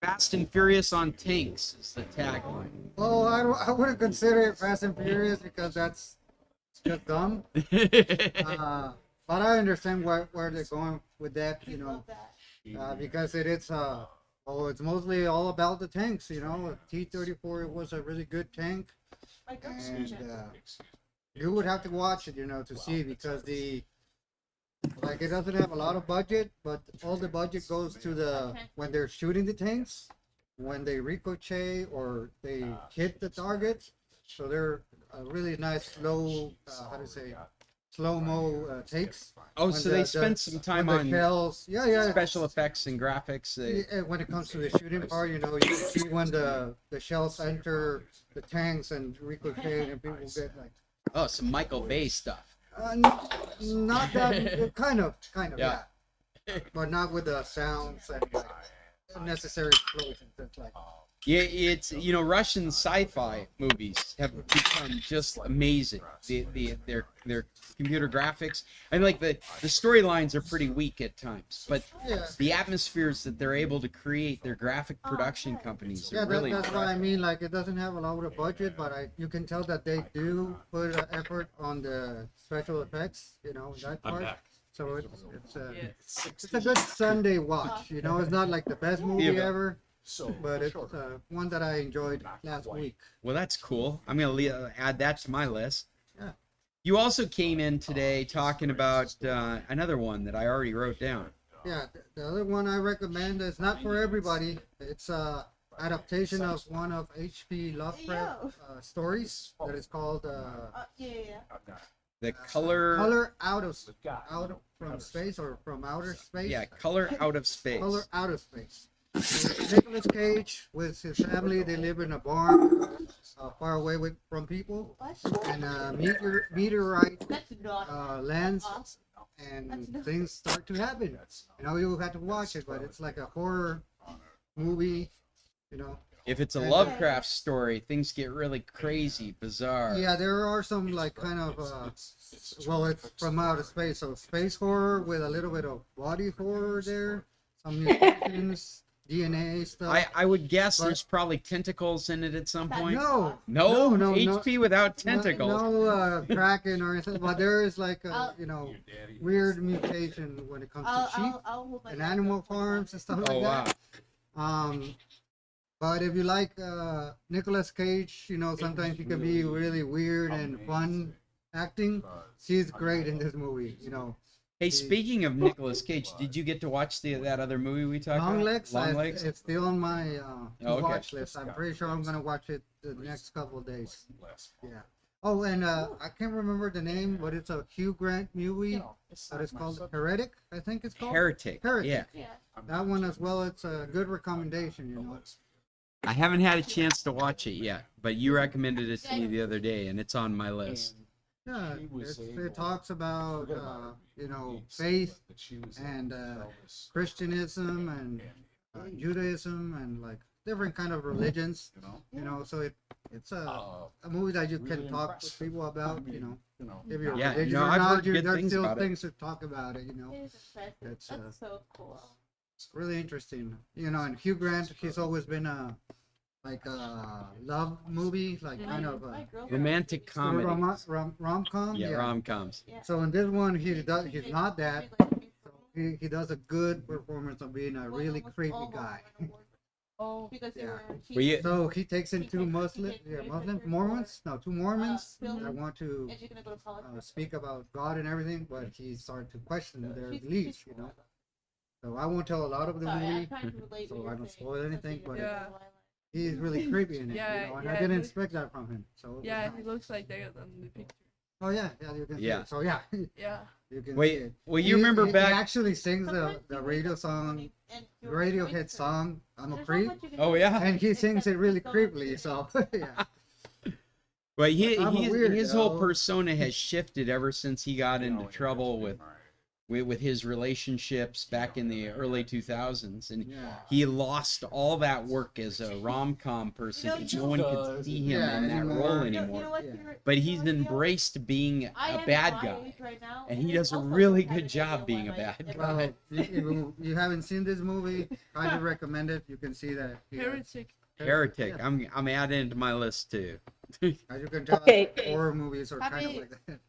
S3: Fast and Furious on tanks is the tagline.
S8: well, I wouldn't consider it Fast and Furious because that's just dumb. But I understand where they're going with that, you know, because it's it's mostly all about the tanks, you know. T-34 was a really good tank, and you would have to watch it, you know, to see, because it doesn't have a lot of budget, but all the budget goes to when they're shooting the tanks, when they ricochet or they hit the target. So they're a really nice slow-mo takes.
S3: Oh,
S8: When
S3: so they spent some time
S8: when
S3: on
S8: the shells, yeah,
S3: special effects and graphics.
S8: when it comes to the shooting part, you know, you see when the shells enter the tanks and ricochet, and people get like,
S3: Oh, some Michael Bay stuff.
S8: not that, kind of,
S3: Yeah.
S8: yeah. But not with the sounds and like unnecessary explosions. It's like,
S3: Yeah, it's, you know, Russian sci-fi movies have become just amazing. Their computer graphics, and like the storylines are pretty weak at times, but
S8: yeah.
S3: the atmospheres that they're able to create, their graphic production companies
S8: Yeah,
S3: are really
S8: that's what I mean. Like, it doesn't have a lot of budget, but you can tell that they do put an effort on the special effects, you know, that part. So it's a good Sunday watch. You know, it's not like the best movie
S3: Yeah,
S8: ever, but it's one that I enjoyed last week.
S3: Well, that's cool. I'm gonna add that to my list.
S8: Yeah.
S3: You also came in today talking about another one that I already wrote down.
S8: Yeah, the other one I recommend is not for everybody. It's adaptation of one of H.P. Lovecraft stories that is called
S3: The color.
S8: Color from Space, or from Outer Space.
S3: Yeah, Color Out of Space.
S8: Color Out of Space. Nicolas Cage with his family, they live in a barn far away from people, and meteorite lands, and things start to happen. You know, you have to watch it, but it's like a horror movie, you know.
S3: If it's a Lovecraft story, things get really crazy, bizarre.
S8: Yeah, there are some like kind of it's from outer space, so space horror with a little bit of body horror there, some mutations, DNA stuff.
S3: I would guess there's probably tentacles in it at some point.
S8: No,
S3: HP without tentacles.
S8: No Kraken or anything, but there is like a weird mutation when it comes to sheep and animal farms and stuff like that.
S3: Wow.
S8: But if you like Nicolas Cage, you know, sometimes he can be really weird and fun acting. He's great in this movie, you know.
S3: Hey, speaking of Nicolas Cage, did you get to watch that other movie we talked about?
S8: Long Legs. It's still on my
S3: okay.
S8: watch list. I'm pretty sure I'm gonna watch it the next couple of days. Yeah. Oh, and I can't remember the name, but it's a Hugh Grant movie that is called Heretic, I think it's called.
S3: Heretic. Yeah.
S8: That one as well. It's a good recommendation, you know.
S3: I haven't had a chance to watch it yet, but you recommended it to me the other day, and it's on my list.
S8: Yeah, it talks about faith and Christianism and Judaism and like different kind of religions. You know, so it's a movie that you can talk to people about. You know, if you're religious or
S3: I've
S8: not,
S3: heard good
S8: there's
S3: things
S8: still
S3: about
S8: things to talk about it. You know, it's
S1: so cool.
S8: It's really interesting. You know, and Hugh Grant, he's always been a love movie, like kind of a
S3: romantic comedy.
S8: Rom-com.
S3: Yeah, rom-coms.
S8: So in this one, he's not that. So he does a good performance of being a really creepy guy.
S1: Oh, because
S8: So he takes in two Mormons that want to speak about God and everything, but he started to question their beliefs, you know. So I won't tell a lot of the movie, so I don't spoil anything, but he's really creepy in it, you know, and I didn't expect that from him. So
S4: he looks like that on the picture.
S8: Oh yeah, yeah, you can see
S3: Yeah.
S8: it. So yeah,
S4: Yeah.
S8: you can see
S3: Wait,
S8: it.
S3: well, you remember
S8: he
S3: back?
S8: actually sings
S1: Sometimes
S8: the
S1: you
S8: radio
S1: wake up
S8: song,
S1: and your
S8: Radiohead
S1: voice
S8: song, I'm a
S1: There's not
S8: creep,
S1: much you can
S3: Oh,
S1: do
S3: yeah?
S8: and he
S1: except
S8: sings it really
S1: just go on
S8: creepily.
S1: to
S8: So yeah,
S3: Well,
S8: I'm a
S3: his whole
S8: weirdo.
S3: persona has shifted ever since he got
S10: You know,
S3: into
S10: when you're
S3: trouble
S10: listening,
S3: with his relationships back in the early 2000s, and
S8: yeah.
S3: he lost all that work as a rom-com person.
S1: You know,
S3: 'Cause no one could see him
S8: Yeah,
S3: in that
S8: anymore.
S3: role
S1: You know
S3: anymore.
S1: what?
S8: Yeah.
S1: you
S3: But
S1: know
S3: he's
S1: what, Theo?
S3: embraced being
S1: I
S3: a
S1: am
S3: bad
S1: my
S3: guy,
S1: age right now,
S3: and he
S1: it's
S3: does a
S1: also
S3: really
S1: don't have
S3: good
S1: an
S3: job
S1: idea
S3: being a
S1: why
S3: bad
S1: my-
S3: guy.
S8: Well, you haven't seen this movie, highly recommend it. You can see that. he has-
S4: Heretic.
S3: Heretic.
S8: Yeah.
S3: I'm adding it to my list too.
S8: As you can tell,
S6: Okay.
S8: horror movies are kind of
S1: Happy.
S8: like that.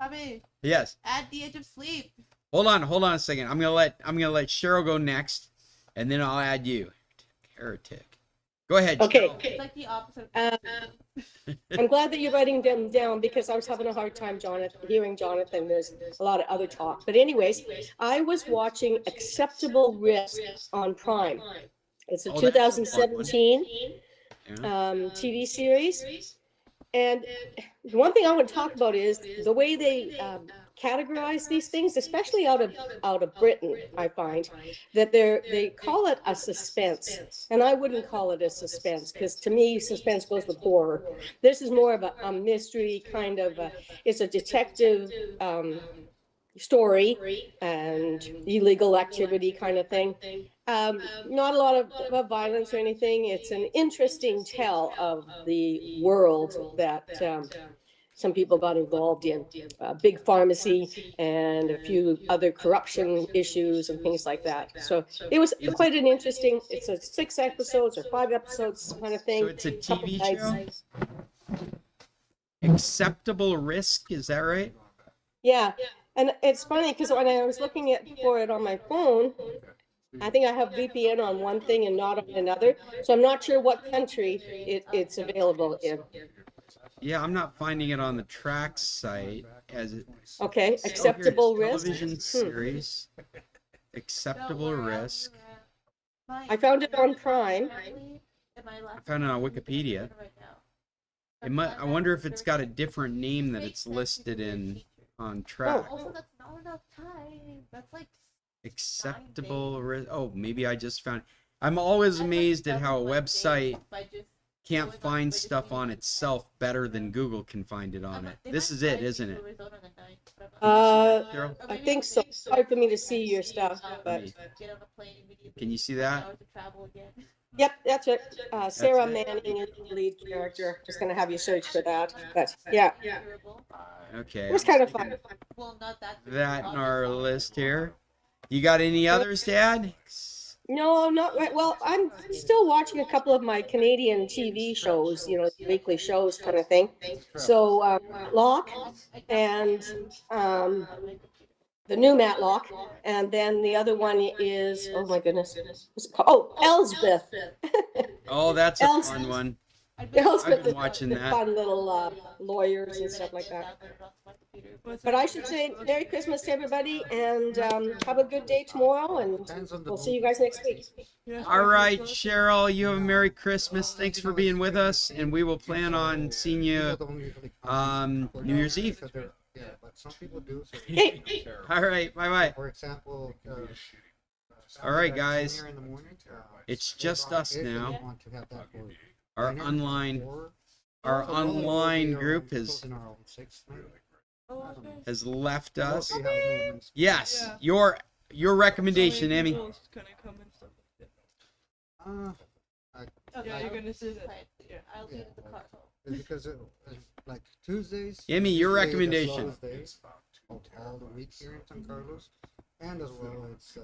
S1: Bobby,
S3: Yes.
S1: at the edge of sleep.
S3: Hold on a second. I'm gonna let Cheryl go next, and then I'll add you. Heretic. Go ahead.
S6: Okay.
S3: Cheryl.
S1: It's like the opposite.
S6: I'm glad that you're writing them down because I was having a hard time, hearing Jonathan. There's a lot of other talk. But anyways, I was watching Acceptable Risk on Prime. It's a
S3: Oh, that's a fun one.
S6: 2017
S3: Yeah.
S6: TV series. And the one thing I want to talk about is the way they categorize these things, especially out of Britain. I find that they call it a suspense, and I wouldn't call it a suspense because to me, suspense goes with horror. This is more of a mystery kind of. It's a detective story and illegal activity kind of thing. Not a lot of violence or anything. It's an interesting tell of the world that some people got involved in. A big pharmacy and a few other corruption issues and things like that. So it was quite an interesting, it's a 6 episodes or 5 episodes kind of thing.
S3: So it's a
S6: Couple
S3: TV
S6: nights.
S3: show. Acceptable Risk. Is that right?
S6: Yeah. And it's funny because when I was looking for it on my phone, I think I have VPN on one thing and not on another. So I'm not sure what country it's available in.
S3: Yeah, I'm not finding it on the Trax site as it.
S6: Okay,
S3: Oh, here it is.
S6: Acceptable Risk.
S3: Television series. Acceptable Risk.
S6: I found it on Prime.
S3: I found it on Wikipedia. I wonder if it's got a different name that it's listed in on Trax.
S1: Also, that's not enough time. That's like
S3: Acceptable Risk. Oh, maybe I just found. I'm always amazed at how a website can't find stuff on itself better than Google can find it on it. This is it, isn't it? Cheryl?
S6: I think so. It's hard for me to see your stuff, but
S3: Can you see that?
S6: yep, that's it. Sarah
S3: it.
S6: Manning is the lead character. Just gonna have you search for that. But yeah,
S3: Okay.
S6: it was kind of fun.
S1: Well, not
S3: That in our list here. You got any others to add?
S6: No, not right. Well, I'm still watching a couple of my Canadian TV shows, weekly shows kind of thing. So, Locke and the new Matlock, and then the other one is, oh my goodness, what's it called? Oh, Elsbeth.
S3: Oh, that's a
S6: Els-
S3: fun one.
S6: Elsbeth
S3: I've been
S6: is
S3: watching
S6: the
S3: that.
S6: fun little lawyers and stuff like that. But I should say Merry Christmas to everybody, and have a good day tomorrow, and we'll see you guys next week.
S3: All right, Cheryl, you have a Merry Christmas. Thanks for being with us, and we will plan on seeing you New Year's Eve.
S8: Yeah, but some people do. So
S6: Hey.
S3: All right, bye-bye.
S8: for example,
S3: All right,
S8: at
S3: guys.
S8: 10 in the morning,
S3: It's just us
S8: if you
S3: now.
S8: want to have that for
S3: Our
S8: dinner,
S3: online
S8: or
S3: our
S8: also
S3: online
S8: we are
S3: group has
S8: closing our own 6 maybe. I don't know.
S3: has left
S8: We'll
S3: us.
S8: see how movements-
S3: Yes,
S4: Yeah.
S3: your recommendation, Emmy.
S4: Gonna come and stuff like that.
S1: Okay,
S4: Yeah, you're gonna see that.
S1: Yeah, I'll leave it the car.
S8: It's because like Tuesdays.
S3: Emmy, your
S8: usually the
S3: recommendation.
S8: slowest day of all the week here in San Carlos, and as well it's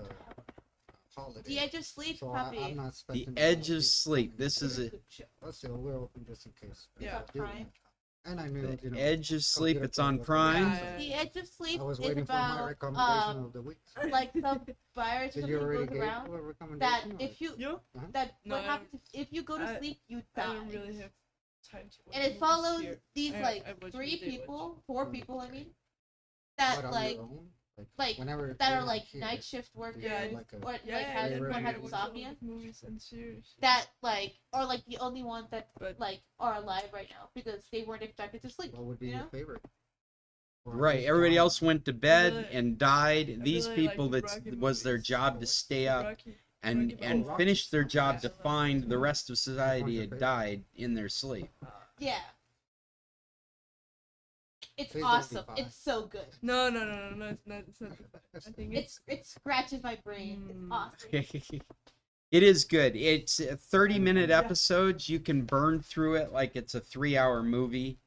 S8: holiday.
S1: The Edge of Sleep,
S8: So
S1: puppy.
S8: I'm not
S3: The
S8: expecting
S3: Edge of Sleep. This is it.
S8: But still, we're open just in case.
S4: Yeah.
S8: Do want to. And I knew,
S3: The Edge of Sleep. It's on Prime.
S4: Yeah.
S1: The Edge of Sleep
S8: I was
S1: is
S8: waiting for my
S1: about
S8: recommendation of the week.
S1: like some virus or
S8: Did you
S1: something
S8: already
S1: goes
S8: get
S1: around
S8: a
S1: that
S8: recommendation?
S1: if you
S4: You?
S1: that
S4: No,
S1: what
S4: I
S1: happens if you go to
S4: I-
S1: sleep you
S4: I
S1: die.
S4: don't really have time to watch
S1: And it
S4: movies
S1: follows
S4: here.
S1: these
S4: I
S1: like
S4: watch
S1: three
S4: what they
S1: people,
S4: watch.
S1: 4 people I mean, that
S8: But on
S1: like
S8: your own?
S1: like
S8: whenever
S1: that
S8: you're
S1: are
S8: not
S1: like
S8: here,
S1: night shift workers
S4: Yeah,
S8: like a-
S1: or like
S4: Yeah,
S1: has
S8: yeah,
S1: one
S8: yeah,
S1: had
S8: yeah.
S1: insomnia
S4: Movies and series.
S1: that like are like the only ones that
S4: But-
S1: like are alive right now because they weren't expected to sleep.
S8: What would be
S1: you
S8: your
S1: know?
S8: favorite?
S3: Right. Everybody else went to bed
S4: really-
S3: and died. These
S4: really like
S3: people,
S4: the
S3: that
S4: Rocky
S3: was their
S4: movies.
S3: job to stay up
S4: Rocky.
S3: and
S4: Rocky
S3: and
S8: Rocky.
S3: finish their job
S8: Yes.
S3: to find the rest of society had died in their sleep.
S1: Yeah. It's
S8: Please don't be
S1: awesome.
S8: fine.
S1: It's so good.
S4: No, it's not. It's not. I think
S1: It scratches my brain. It's
S4: Mm.
S1: awesome.
S3: It is good. It's 30-minute episodes. You can burn through it like it's a 3-hour movie.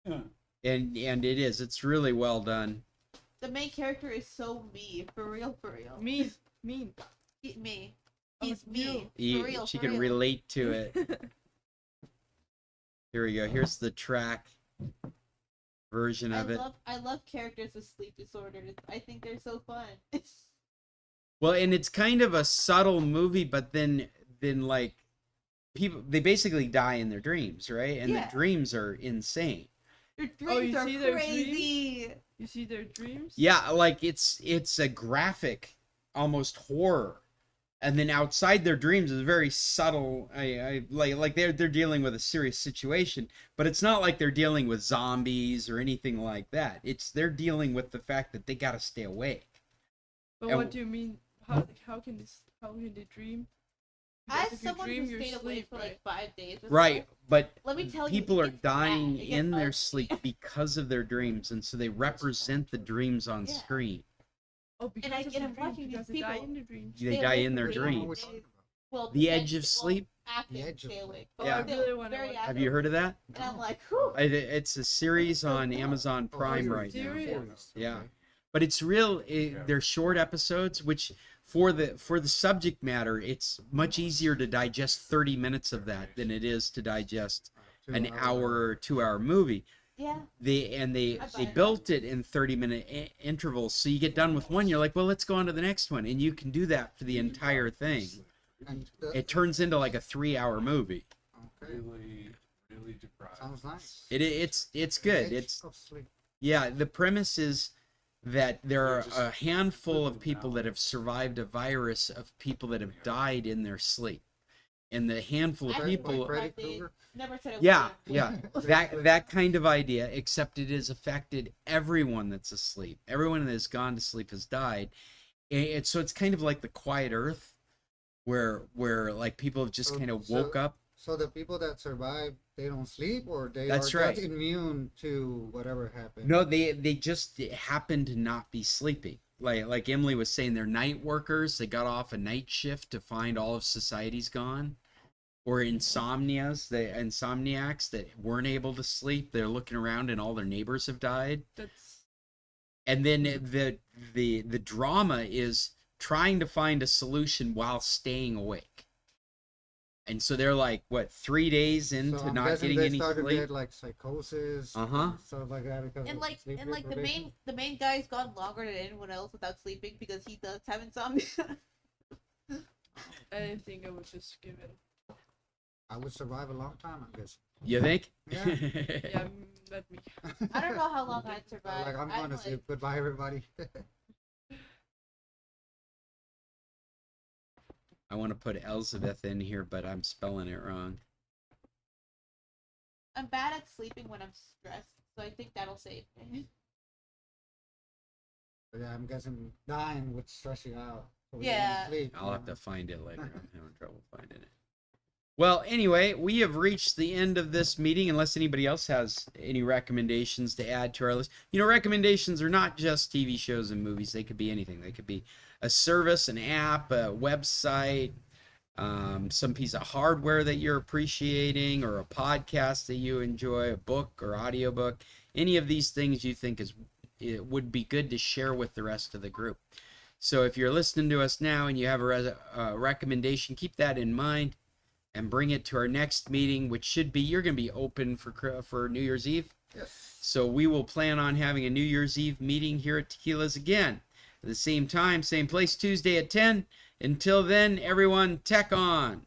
S10: Yeah.
S3: And it is. It's really well done.
S1: The main character is so me, for real, for real.
S4: mean.
S1: Me.
S4: I'm
S1: He's
S4: a
S1: me,
S3: He-
S1: for real.
S3: she
S1: for
S3: can
S1: real.
S3: relate to it. Here we go. Here's the track version of it.
S1: I love characters with sleep disorders. I think they're so fun.
S3: Well, and it's kind of a subtle movie, but then like people, they basically die in their dreams, right? And
S1: Yeah.
S3: the dreams are insane.
S1: Your
S4: Oh,
S1: dreams
S4: you
S1: are
S4: see their
S1: crazy.
S4: You see their dreams?
S3: Yeah, like it's a graphic, almost horror, and then outside their dreams is very subtle. I like they're dealing with a serious situation, but it's not like they're dealing with zombies or anything like that. They're dealing with the fact that they gotta stay awake.
S4: But
S3: And-
S4: what do you mean? How can they dream?
S1: As
S4: Because if you
S1: someone
S4: dream,
S1: who
S4: you're
S1: stayed awake
S4: asleep,
S1: for
S4: right?
S1: like 5 days. or
S3: Right,
S1: so,
S3: but
S1: Let me tell you,
S3: people
S1: it
S3: are
S1: gets
S3: dying
S1: bad. It gets
S3: in their
S1: ugly.
S3: sleep because of their dreams, and so they represent the dreams on
S1: Yeah.
S3: screen.
S4: Oh, because
S1: I-
S4: of
S1: and
S4: the
S1: I'm
S4: dreams,
S1: watching these
S4: because they die
S1: people.
S4: in the dreams.
S3: They
S1: Stay
S3: die
S1: awake
S3: in
S1: for
S3: their
S1: 3
S3: dreams.
S1: days. Well,
S3: The edge of
S1: well,
S3: sleep.
S1: acting,
S8: The edge of
S1: stay
S8: sleep.
S1: awake.
S3: Yeah.
S4: I really want to
S1: Very
S4: watch.
S1: active.
S3: Have you heard of that?
S1: And I'm like, whew.
S3: It's a series on Amazon
S8: Oh,
S3: Prime
S8: series,
S3: right now.
S4: Serious?
S3: Yeah.
S8: Okay.
S3: But it's real. They're short episodes, which for the subject matter, it's much easier to digest 30 minutes of that than it is to digest an hour or 2-hour movie.
S1: Yeah.
S3: They
S1: I buy
S3: built it in 30-minute intervals, so you get done with one, you're like, well, let's go on to the next one, and you can do that for the entire thing.
S8: And
S3: It turns into like a 3-hour movie.
S8: okay.
S10: Really deprived.
S8: Sounds nice.
S3: It's good.
S8: Edge
S3: It's
S8: of sleep.
S3: Yeah, the premise is that there are
S10: just
S3: a handful of
S10: living
S3: people
S10: now.
S3: that have survived a virus of people that have died in their sleep. And the handful of
S1: I
S3: people,
S1: slept for
S8: Freddy
S1: 5 days,
S8: Krueger?
S1: Never said it
S3: yeah,
S1: would.
S3: yeah, that kind of idea, except it has affected everyone that's asleep. Everyone that has gone to sleep has died. So it's kind of like the Quiet Earth, where like people have just kind of woke up.
S8: So the people that survive, they don't sleep, or they
S3: That's
S8: are
S3: right.
S8: just immune to whatever happened.
S3: No, they just happen to not be sleeping. Like Emily was saying, they're night workers. They got off a night shift to find all of society's gone. Or insomniacs that weren't able to sleep. They're looking around and all their neighbors have died.
S4: That's
S3: And then the drama is trying to find a solution while staying awake. And so they're like, what, 3 days into
S8: So I'm
S3: not
S8: guessing
S3: getting
S8: they
S3: any
S8: started
S3: sleep?
S8: with like psychosis,
S3: Uh-huh.
S8: stuff like that. Because
S1: And
S8: of
S1: like
S8: sleep
S1: and like the
S8: deprivation.
S1: main guy's gone longer than anyone else without sleeping because he does have insomnia.
S4: I didn't think I would just give it.
S8: I would survive a long time, I guess.
S3: You think?
S8: Yeah.
S4: Yeah, let me.
S1: I don't know how long I'd survive.
S8: Like I'm going to sleep. Goodbye, everybody.
S3: I want to put Elizabeth in here, but I'm spelling it wrong.
S1: I'm bad at sleeping when I'm stressed, so I think that'll save me.
S8: But yeah, I'm guessing dying with stressing out. So we
S1: Yeah.
S8: don't sleep,
S3: I'll
S8: you
S3: have
S8: know.
S3: to find it later. I'm having trouble finding it. Well, anyway, we have reached the end of this meeting, unless anybody else has any recommendations to add to our list. You know, recommendations are not just TV shows and movies. They could be anything. They could be a service, an app, a website, some piece of hardware that you're appreciating, or a podcast that you enjoy, a book or audiobook. Any of these things you think it would be good to share with the rest of the group. So if you're listening to us now and you have a recommendation, keep that in mind and bring it to our next meeting, which should be, you're going to be open for New Year's Eve.
S8: Yes.
S3: So we will plan on having a New Year's Eve meeting here at Tequilas again. At the same time, same place, Tuesday at 10. Until then, everyone, tech on.